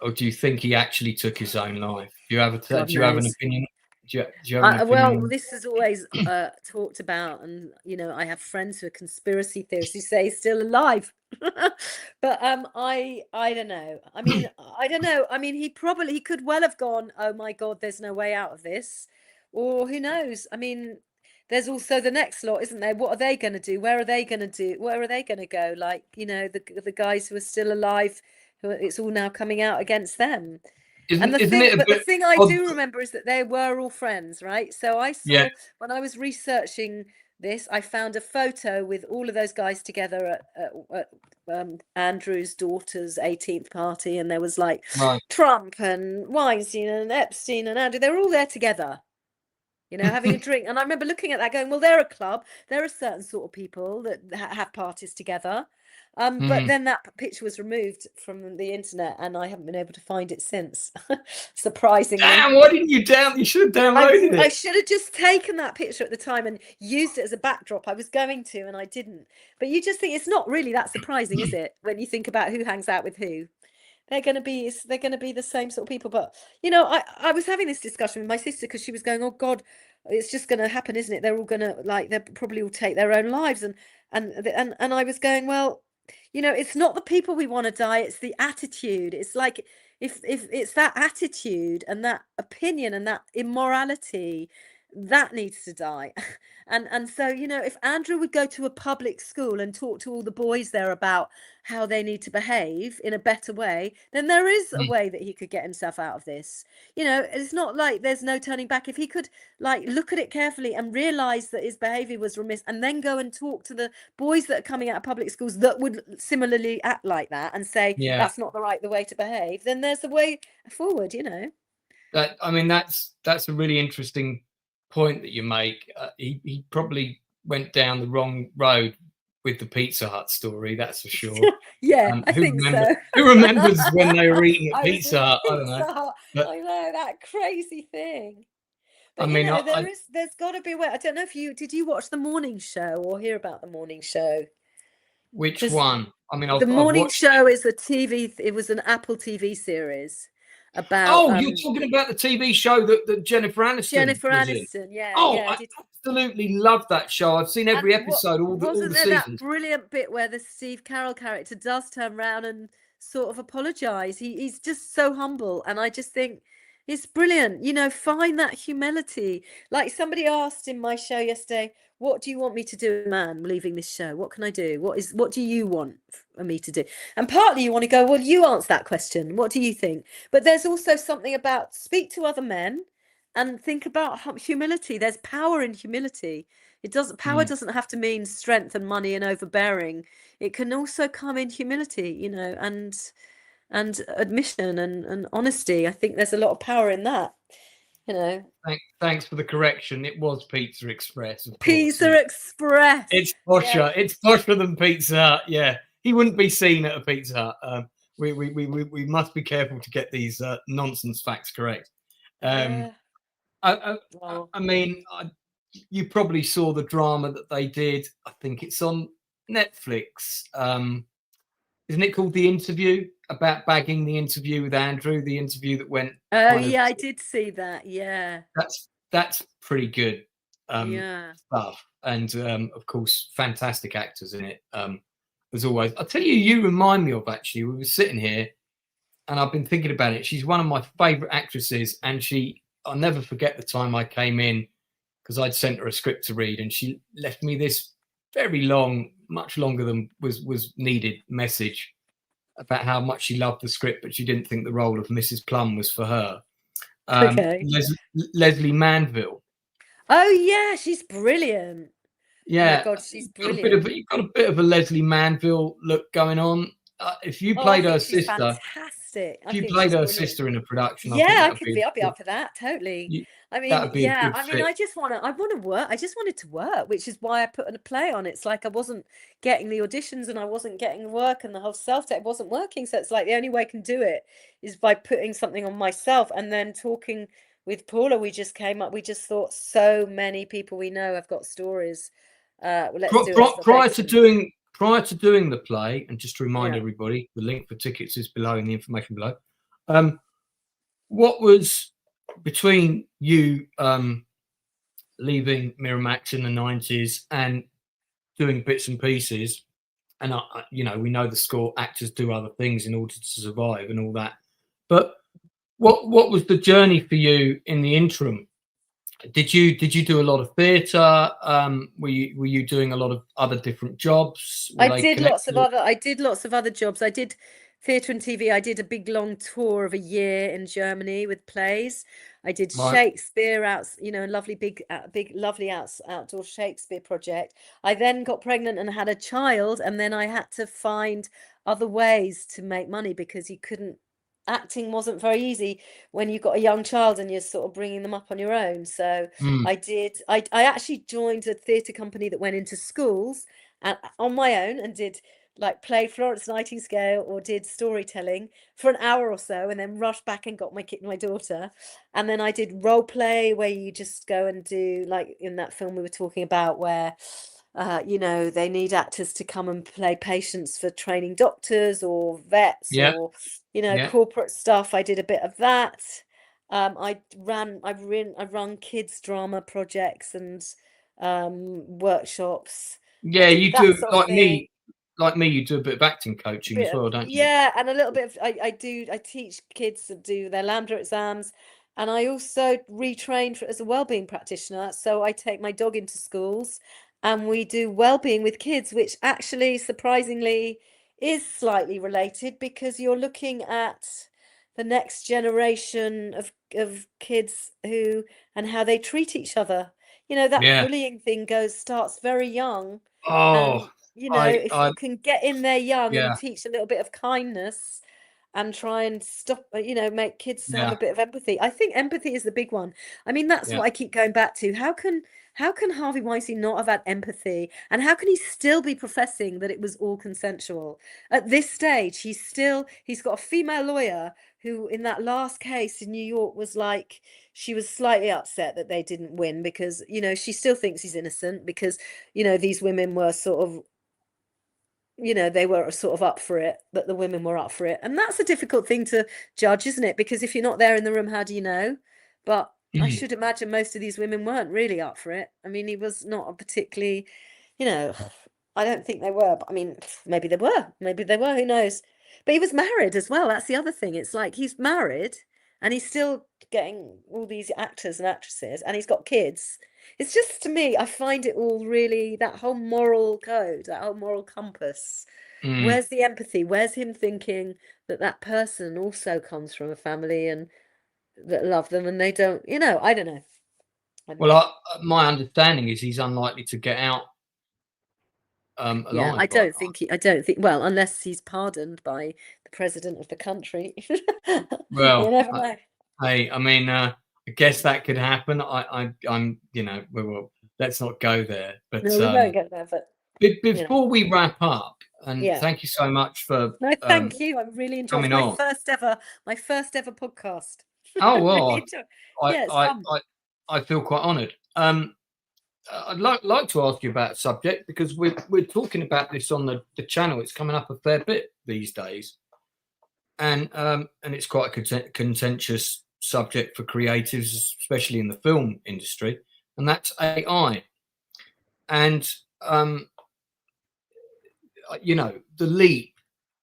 or do you think he actually took his own life? Do you have an opinion? Do you have an opinion? Well, this is always talked about, and I have friends who are conspiracy theorists who say he's still alive. But I don't know. I mean, I don't know. I mean, he could well have gone, oh my God, there's no way out of this, or who knows? I mean, there's also the next lot, isn't there? What are they going to do? Where are they going to do? Where are they going to go? Like, the guys who are still alive, it's all now coming out against them. The thing I do remember is that they were all friends, right? So I saw when I was researching this, I found a photo with all of those guys together at Andrew's daughter's 18th party, and there was like Trump and Weinstein and Epstein and Andrew. They were all there together, having a drink. And I remember looking at that, going, "Well, they're a club. There are certain sort of people that have parties together." But then that picture was removed from the internet, and I haven't been able to find it since. Surprisingly. Damn, why didn't you You should have downloaded it. I should have just taken that picture at the time and used it as a backdrop. I was going to, and I didn't. But you just think it's not really that surprising, is it? When you think about who hangs out with who, they're going to be the same sort of people. But I was having this discussion with my sister because she was going, "Oh God, it's just going to happen, isn't it? They're all going to they'll probably all take their own lives." And I was going, well, it's not the people we want to die, it's the attitude. It's like if it's that attitude and that opinion and that immorality that needs to die. And so, if Andrew would go to a public school and talk to all the boys there about how they need to behave in a better way, then there is a way that he could get himself out of this. It's not like there's no turning back. If he could look at it carefully and realize that his behavior was remiss, and then go and talk to the boys that are coming out of public schools that would similarly act like that and say, that's not the way to behave, then there's a way forward, That, I mean, that's a really interesting point that you make. He probably went down the wrong road with the Pizza Hut story, that's for sure. I think so. Who remembers when they were eating at Pizza Hut? I don't know. But, I know, that crazy thing. But, I mean, there's got to be a way. I don't know if did you watch the morning show or hear about the morning show? Which one? I mean, the morning show is a TV. It was an Apple TV series about. Oh, you're talking about the TV show that Jennifer Aniston. Jennifer Aniston, yeah. Oh, yeah, I absolutely love that show. I've seen every episode, all the seasons. Wasn't there that brilliant bit where the Steve Carell character does turn around and sort of apologise? He's just so humble, and I just think it's brilliant. Find that humility. Like somebody asked in my show yesterday, what do you want me to do, man, leaving this show? What can I do? What do you want for me to do? And partly you want to go, well, you answer that question. What do you think? But there's also something about speak to other men and think about humility. There's power in humility. Power doesn't have to mean strength and money and overbearing. It can also come in humility, and admission and honesty. I think there's a lot of power in that. Thanks for the correction. It was Pizza Express. Pizza Express. It's posher. Yeah. It's posher than Pizza Hut. Yeah, he wouldn't be seen at a Pizza Hut. We must be careful to get these nonsense facts correct. I mean, you probably saw the drama that they did. I think it's on Netflix. Isn't it called The Interview? About bagging the interview with Andrew, the interview that went. Oh yeah, I did see that. Yeah, that's pretty good stuff, and of course, fantastic actors in it. As always, I'll tell you remind me of, actually. We were sitting here, and I've been thinking about it. She's one of my favourite actresses, and I'll never forget the time I came in because I'd sent her a script to read, and she left me this very long, much longer than was needed, message about how much she loved the script, but she didn't think the role of Mrs. Plum was for her. Leslie Manville. Oh yeah, she's brilliant. Yeah, oh my God, she's brilliant. You've got a bit of a Leslie Manville look going on. If you played her sister, fantastic. If you played her sister in a production, I'd be up for that totally. I mean, I want to work. I just wanted to work, which is why I put a play on. It's like I wasn't getting the auditions and I wasn't getting work, and the whole self-tape wasn't working. So it's like the only way I can do it is by putting something on myself. And then talking with Paula, we just thought so many people we know have got stories. Prior to doing the play, and just to remind everybody, the link for tickets is below in the information below. What was between you leaving Miramax in the 90s and doing bits and pieces, and we know the score actors do other things in order to survive and all that. But what was the journey for you in the interim? Did you do a lot of theatre? Were you doing a lot of other different jobs? I did lots of other jobs. I did theatre and TV. I did a big long tour of a year in Germany with plays. I did Shakespeare lovely outdoor Shakespeare project. I then got pregnant and had a child, and then I had to find other ways to make money because acting wasn't very easy when you've got a young child and you're sort of bringing them up on your own. So I actually joined a theatre company that went into schools and on my own and did like play Florence Nightingale or did storytelling for an hour or so, and then rushed back and got my daughter. And then I did role play, where you just go and do, like in that film we were talking about, where they need actors to come and play patients for training doctors or vets or corporate stuff. I did a bit of that. I run kids drama projects and workshops. Yeah, you do like me. You do a bit of acting coaching as well, don't you? Yeah, and a little bit of I teach kids to do their Lambda exams, and I also retrained as a wellbeing practitioner. So I take my dog into schools, and we do wellbeing with kids, which actually surprisingly is slightly related, because you're looking at the next generation of kids and how they treat each other. That bullying thing starts very young. Oh, if you can get in there young and teach a little bit of kindness and try and stop, make kids have a bit of empathy. I think empathy is the big one. I mean, that's what I keep going back to. How can Harvey Weinstein not have had empathy? And how can he still be professing that it was all consensual? At this stage, he's got a female lawyer who, in that last case in New York, was like, she was slightly upset that they didn't win because, she still thinks he's innocent because, these women were sort of, they were sort of up for it, but the women were up for it. And that's a difficult thing to judge, isn't it? Because if you're not there in the room, how do you know? But I should imagine most of these women weren't really up for it. I mean, he was not a particularly, I don't think they were. But I mean, maybe they were. Who knows? But he was married as well. That's the other thing. It's like he's married and he's still getting all these actors and actresses, and he's got kids. It's just, to me, I find it all really, that whole moral code, that whole moral compass. Where's the empathy? Where's him thinking that person also comes from a family and that love them and they don't, I don't know. Well, my understanding is he's unlikely to get out alive. I don't think, well, unless he's pardoned by the president of the country. Well, you never know. Hey, I mean, I guess that could happen. I'm, let's not go there. But no, we won't go there. But before we wrap up, and thank you so much for. No, thank you. I'm really enjoying my first ever podcast. Oh well, really I feel quite honoured. I'd like to ask you about a subject, because we're talking about this on the channel. It's coming up a fair bit these days, and it's quite a contentious subject for creatives, especially in the film industry, and that's AI. And the leap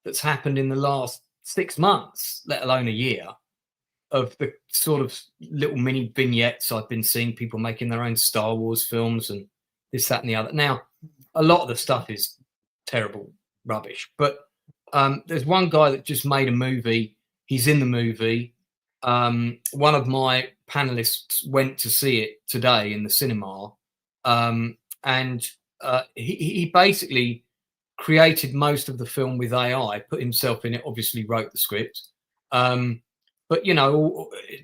that's happened in the last 6 months, let alone a year, of the sort of little mini vignettes I've been seeing, people making their own Star Wars films and this, that, and the other. Now, a lot of the stuff is terrible rubbish, but there's one guy that just made a movie. He's in the movie. One of my panelists went to see it today in the cinema, and he basically created most of the film with AI, put himself in it, obviously wrote the script. But,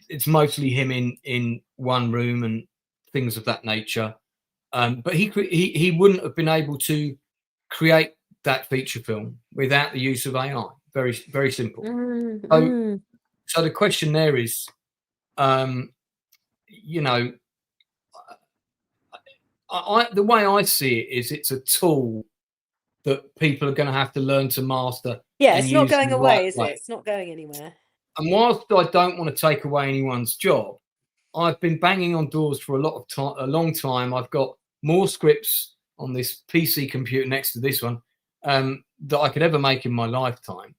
it's mostly him in one room and things of that nature. But he wouldn't have been able to create that feature film without the use of AI. Very, very simple. So the question there is, the way I see it is it's a tool that people are going to have to learn to master. Yeah, it's not going away, is it? It's not going anywhere. And whilst I don't want to take away anyone's job, I've been banging on doors for a long time. I've got more scripts on this PC computer next to this one that I could ever make in my lifetime.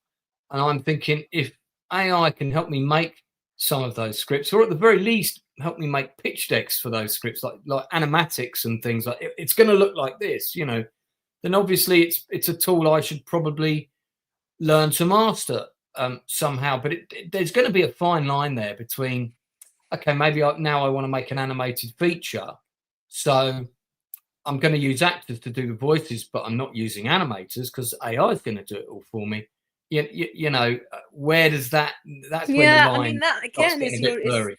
And I'm thinking, if AI can help me make some of those scripts, or at the very least help me make pitch decks for those scripts, like animatics and things, like it's going to look like this, then obviously it's a tool I should probably learn to master somehow. But there's going to be a fine line there between, okay, maybe now I want to make an animated feature, so I'm going to use actors to do the voices, but I'm not using animators because AI is going to do it all for me. Where does that? That's when the line, I mean, that again is a bit blurry.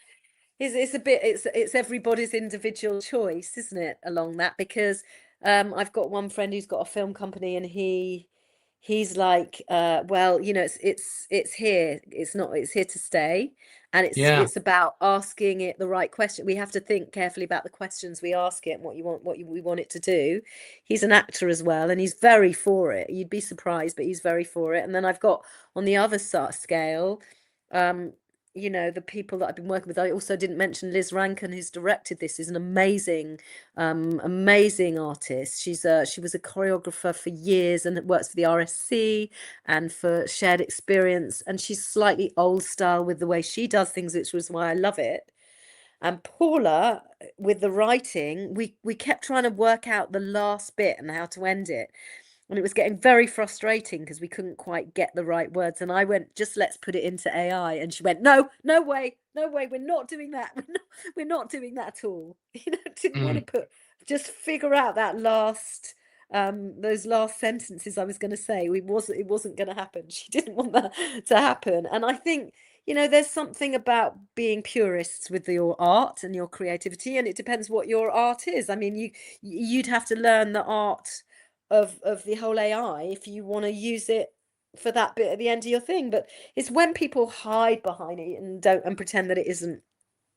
It's everybody's individual choice, isn't it, along that? Because I've got one friend who's got a film company, and he's like, well, it's here, it's here to stay, and it's about asking it the right question. We have to think carefully about the questions we ask it and what we want it to do. He's an actor as well, and he's very for it. You'd be surprised, but he's very for it. And then I've got on the other scale, the people that I've been working with. I also didn't mention Liz Rankin, who's directed this, is an amazing artist. She was a choreographer for years and works for the RSC and for Shared Experience, and she's slightly old style with the way she does things, which was why I love it. And Paula, with the writing, we kept trying to work out the last bit and how to end it. And it was getting very frustrating because we couldn't quite get the right words. And I went, just let's put it into AI. And she went, no way, we're not doing that. We're not doing that at all. Didn't want to just figure out that those last sentences I was going to say. It wasn't going to happen. She didn't want that to happen. And I think, there's something about being purists with your art and your creativity. And it depends what your art is. I mean, you'd have to learn the art of the whole AI if you want to use it for that bit at the end of your thing. But it's when people hide behind it and pretend that it isn't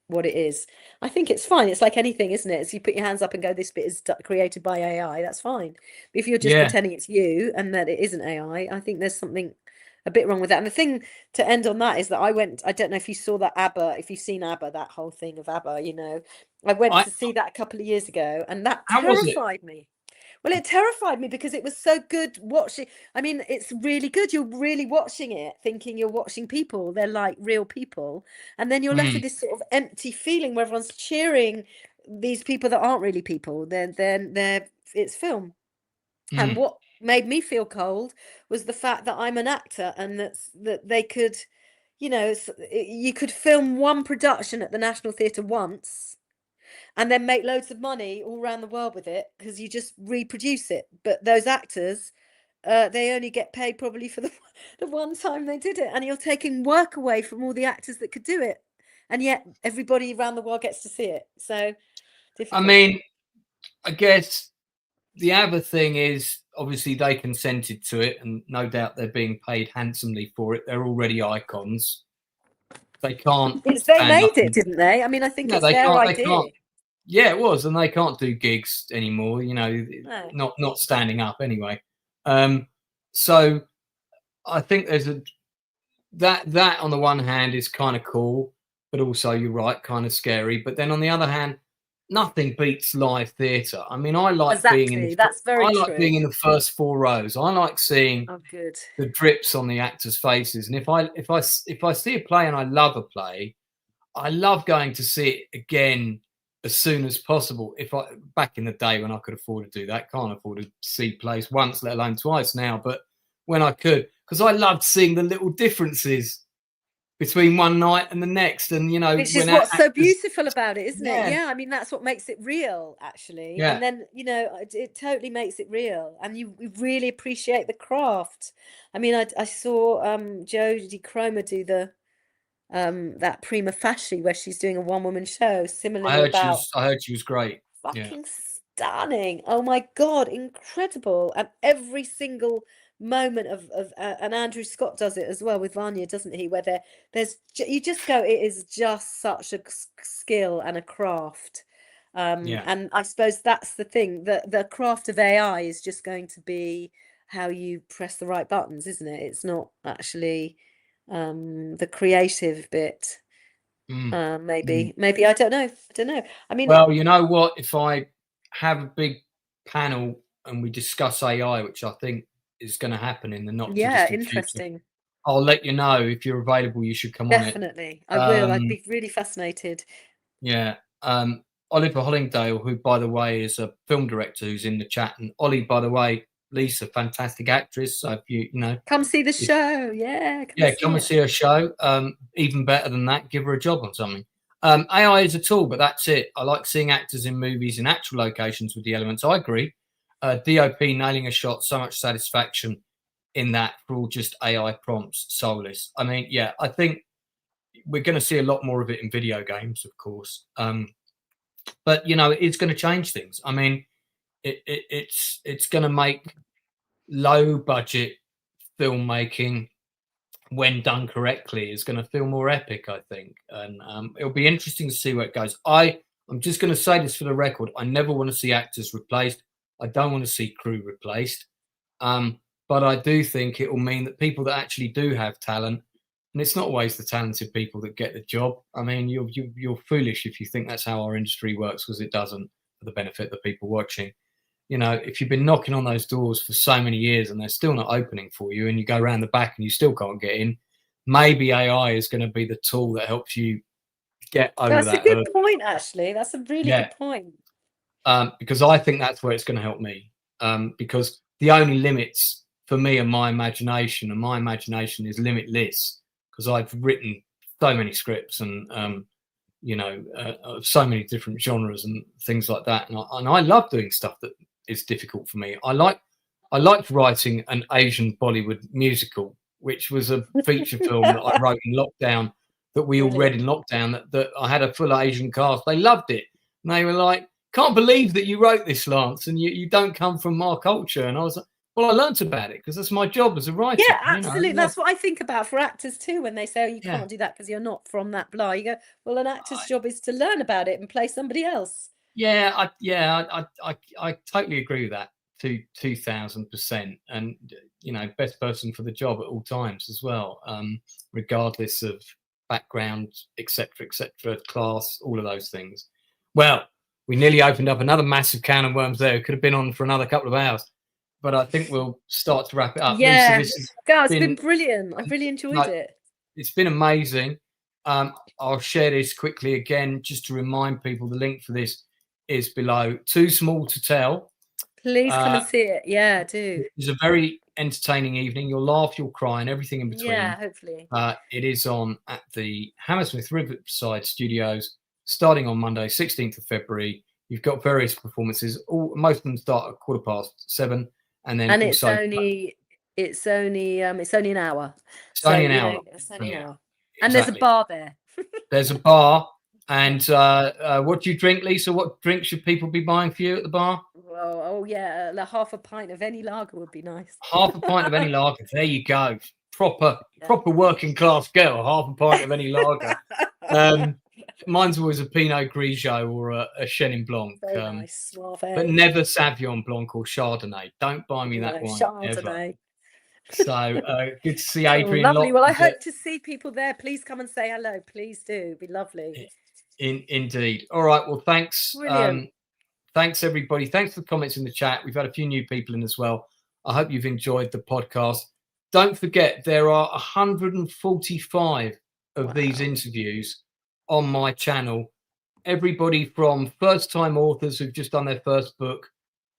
what it is. I think it's fine. It's like anything, isn't it? So you put your hands up and go, this bit is created by AI, that's fine. But if you're just pretending it's you and that it isn't AI, I think there's something a bit wrong with that. And the thing to end on that is that I don't know if you saw that ABBA, if you've seen ABBA, that whole thing of ABBA, I went to see that a couple of years ago, and that terrified me. Well, it terrified me because it was so good watching. I mean, it's really good. You're really watching it, thinking you're watching people. They're like real people. And then you're left with this sort of empty feeling where everyone's cheering these people that aren't really people. It's film. And what made me feel cold was the fact that I'm an actor, and that they could, you could film one production at the National Theatre once and then make loads of money all around the world with it because you just reproduce it. But those actors, they only get paid probably for the one time they did it. And you're taking work away from all the actors that could do it. And yet everybody around the world gets to see it. So difficult. I mean, I guess the other thing is, obviously they consented to it, and no doubt they're being paid handsomely for it. They're already icons. They can't. They made it, didn't they? I mean, I think it's their idea. Yeah, it was, and they can't do gigs anymore. Not standing up anyway. So I think there's that on the one hand is kind of cool, but also you're right, kind of scary. But then on the other hand, nothing beats live theatre. I mean, I like being in. Like being in the first 4 rows. I like seeing the drips on the actors' faces. And if I see a play and I love a play, I love going to see it again as soon as possible. Back in the day when I could afford to do that, can't afford to see plays once, let alone twice now. But when I could, because I loved seeing the little differences between one night and the next, and which is what's so beautiful about it, isn't it? Yeah, I mean, that's what makes it real, actually. Yeah. And then it totally makes it real, and you really appreciate the craft. I mean, I saw Jodie Cromer do that Prima Facie where she's doing a one-woman show. Similarly, I heard she was great. Fucking stunning! Oh my god, incredible! And every single moment of and Andrew Scott does it as well with Vanya, doesn't he? Where there's you just go, it is just such a skill and a craft. And I suppose that's the thing, that the craft of AI is just going to be how you press the right buttons, isn't it? It's not actually the creative bit. Maybe I don't know. I mean, Well, you know what? If I have a big panel and we discuss AI, which I think is going to happen in the not too yeah, distant future, interesting. I'll let you know. If you're available, you should come on it. Definitely, I will. I'd be really fascinated. Yeah. Oliver Hollingdale, who, by the way, is a film director who's in the chat. And Ollie, by the way, Lisa, fantastic actress. So if you know, come see the show. Yeah, come and see her show. Even better than that, give her a job on something. AI is a tool, but that's it. I like seeing actors in movies in actual locations with the elements. I agree. DOP nailing a shot, so much satisfaction in that for all just AI prompts, soulless. I mean, yeah, I think we're going to see a lot more of it in video games, of course. But you know, it's going to change things. I mean, it's going to make low budget filmmaking, when done correctly, is going to feel more epic, I think. And it'll be interesting to see where it goes. I'm just going to say this for the record. I never want to see actors replaced. I don't want to see crew replaced. But I do think it will mean that people that actually do have talent, and it's not always the talented people that get the job. I mean, you're foolish if you think that's how our industry works, because it doesn't, for the benefit of the people watching. You know, if you've been knocking on those doors for so many years and they're still not opening for you, and you go around the back and you still can't get in, maybe AI is going to be the tool that helps you get over that. That's a good point, Ashley. That's a really good point. Because I think that's where it's going to help me. Because the only limits for me are my imagination, and my imagination is limitless because I've written so many scripts and so many different genres and things like that, and I love doing stuff that is difficult for me. I liked writing an Asian Bollywood musical, which was a feature film that I wrote in lockdown, that we all read in lockdown, that I had a full Asian cast. They loved it, and they were like, "Can't believe that you wrote this, Lance, and you don't come from our culture." And I was like, well, I learnt about it because that's my job as a writer. Yeah, absolutely. You know? That's what I think about for actors too, when they say, oh, you can't do that because you're not from that blah. You go, well, an actor's job is to learn about it and play somebody else. Yeah, I totally agree with that to 2000%. And, you know, best person for the job at all times as well, regardless of background, etc., class, all of those things. Well, we nearly opened up another massive can of worms there. It could have been on for another couple of hours. But I think we'll start to wrap it up. Yeah, Lisa, it's been brilliant. I've really enjoyed it. It's been amazing. I'll share this quickly again, just to remind people the link for this is below. Too Small to Tell. Please come and see it. Yeah, do. It's a very entertaining evening. You'll laugh, you'll cry, and everything in between. Yeah, hopefully. It is on at the Hammersmith Riverside Studios, starting on Monday, 16th of February. You've got various performances. Most of them start at 7:15. And then it's only an hour. It's only an hour. It's only an hour. And exactly. There's a bar there. There's a bar. And what do you drink, Lisa? What drink should people be buying for you at the bar? Well, half a pint of any lager would be nice. Half a pint of any lager. There you go. Proper working class girl. Half a pint of any lager. Mine's always a Pinot Grigio or a Chenin Blanc. Very nice. But never Sauvignon Blanc or Chardonnay. Don't buy me that one. Chardonnay. Ever. So good to see Adrian. Lovely. Well, I hope to see people there. Please come and say hello. Please do. It'd be lovely. Indeed. All right. Well, thanks. Thanks, everybody. Thanks for the comments in the chat. We've had a few new people in as well. I hope you've enjoyed the podcast. Don't forget, there are 145 of these interviews on my channel. Everybody from first-time authors who've just done their first book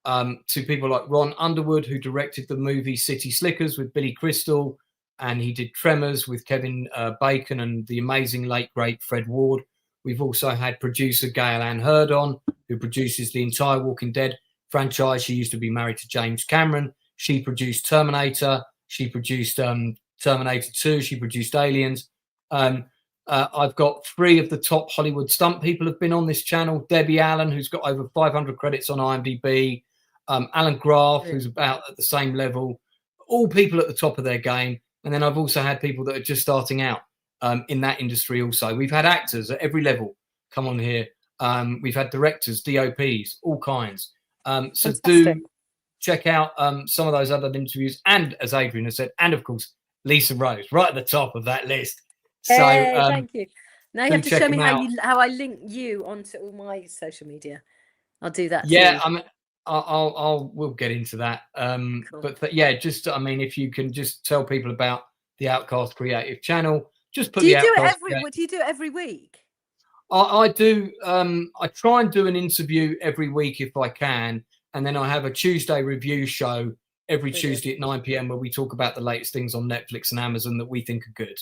to people like Ron Underwood, who directed the movie City Slickers with Billy Crystal, and he did Tremors with Kevin Bacon and the amazing late, great Fred Ward. We've also had producer Gail Ann Hurd on, who produces the entire Walking Dead franchise. She used to be married to James Cameron. She produced Terminator. She produced Terminator 2. She produced Aliens. I've got 3 of the top Hollywood stunt people have been on this channel. Debbie Allen, who's got over 500 credits on IMDb. Alan Graff, who's about at the same level. All people at the top of their game. And then I've also had people that are just starting out in that industry also. We've had actors at every level come on here. We've had directors, DOPs, all kinds. So do check out some of those other interviews. And as Adrian has said, and of course, Lisa Rose, right at the top of that list. So thank you. Now you do have to check show me them out. how I link you onto all my social media. I'll do that. Yeah, too. I mean, we'll get into that. Cool. But yeah, just I mean, if you can just tell people about the Outcast Creative channel, just put Do you the do it Outcast. do you do it every week? I do. I try and do an interview every week if I can, and then I have a Tuesday review show every Brilliant. Tuesday at 9 p.m. where we talk about the latest things on Netflix and Amazon that we think are good.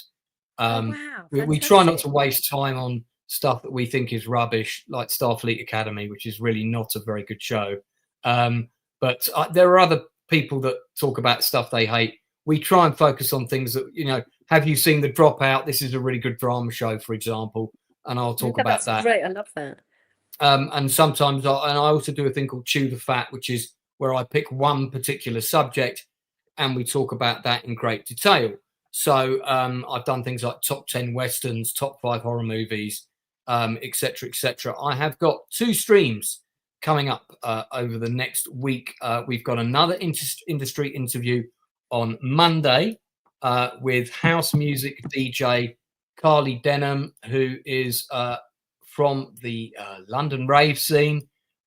Oh wow! We try not to waste time on stuff that we think is rubbish, like Starfleet Academy, which is really not a very good show. But there are other people that talk about stuff they hate. We try and focus on things that, you know, have you seen The Dropout? This is a really good drama show, for example, and I'll talk about that. Great, I love that. And sometimes I also do a thing called Chew the Fat, which is where I pick one particular subject and we talk about that in great detail. So I've done things like top 10 Westerns, top 5 horror movies, etc., etc. I have got 2 streams coming up over the next week. We've got another industry interview on Monday with house music DJ Carly Denham, who is from the London rave scene.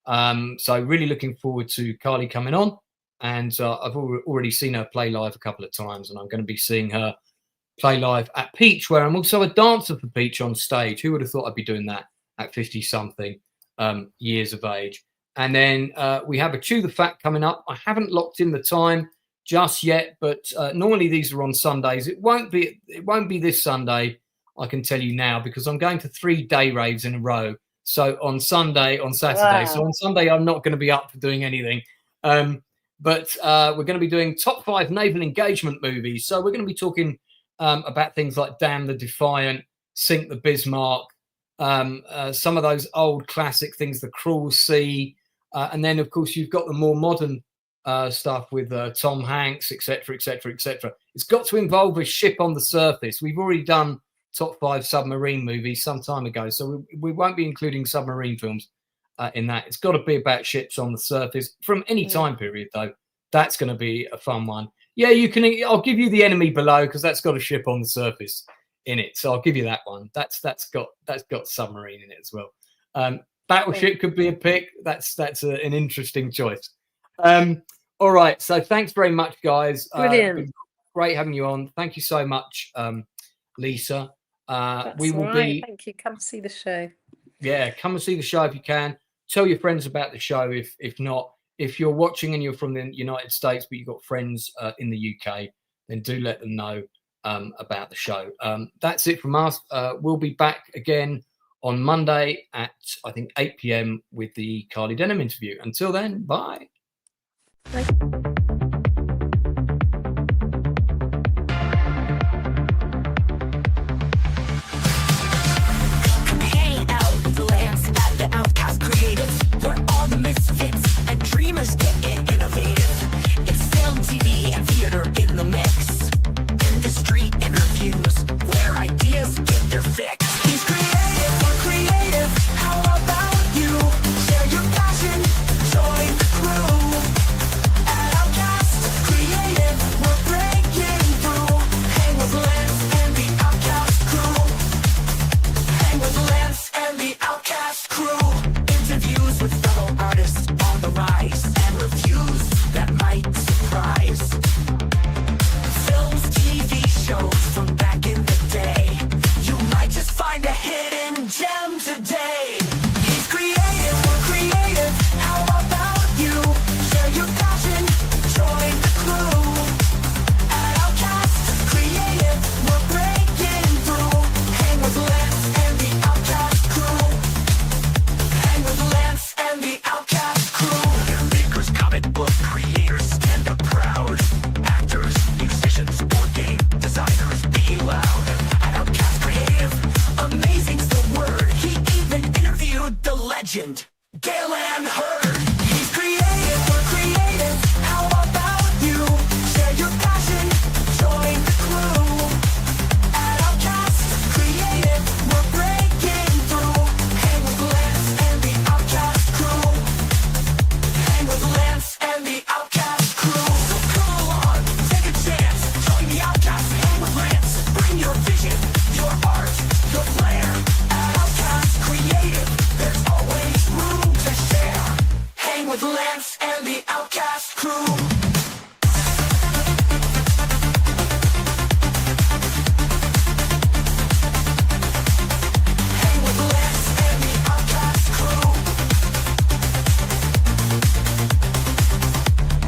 So really looking forward to Carly coming on. And I've already seen her play live a couple of times, and I'm going to be seeing her play live at Peach, where I'm also a dancer for Peach on stage. Who would have thought I'd be doing that at 50-something years of age? And then we have a Chew the Fat coming up. I haven't locked in the time just yet, but normally these are on Sundays. It won't be this Sunday, I can tell you now, because I'm going to 3 day raves in a row. So on Saturday. Wow. So on Sunday, I'm not going to be up for doing anything. But we're going to be doing top 5 naval engagement movies. So we're going to be talking about things like Damn the Defiant, Sink the Bismarck, some of those old classic things, The Cruel Sea. And then, of course, you've got the more modern stuff with Tom Hanks, etc., etc., etc. It's got to involve a ship on the surface. We've already done top 5 submarine movies some time ago, so we won't be including submarine films in that. It's got to be about ships on the surface from any time period, though. That's going to be a fun one. Yeah, you can. I'll give you The Enemy Below, because that's got a ship on the surface in it. So I'll give you that one. That's got submarine in it as well. Battleship could be a pick. That's an interesting choice. All right. So thanks very much, guys. Brilliant. Great having you on. Thank you so much, Lisa. We will be. Thank you. Come see the show. Yeah, come and see the show if you can. Tell your friends about the show. If not, if you're watching and you're from the United States but you've got friends in the UK, then do let them know about the show. That's it from us. We'll be back again on Monday at, I think, 8 p.m. with the Carly Denham interview. Until then, bye. Bye.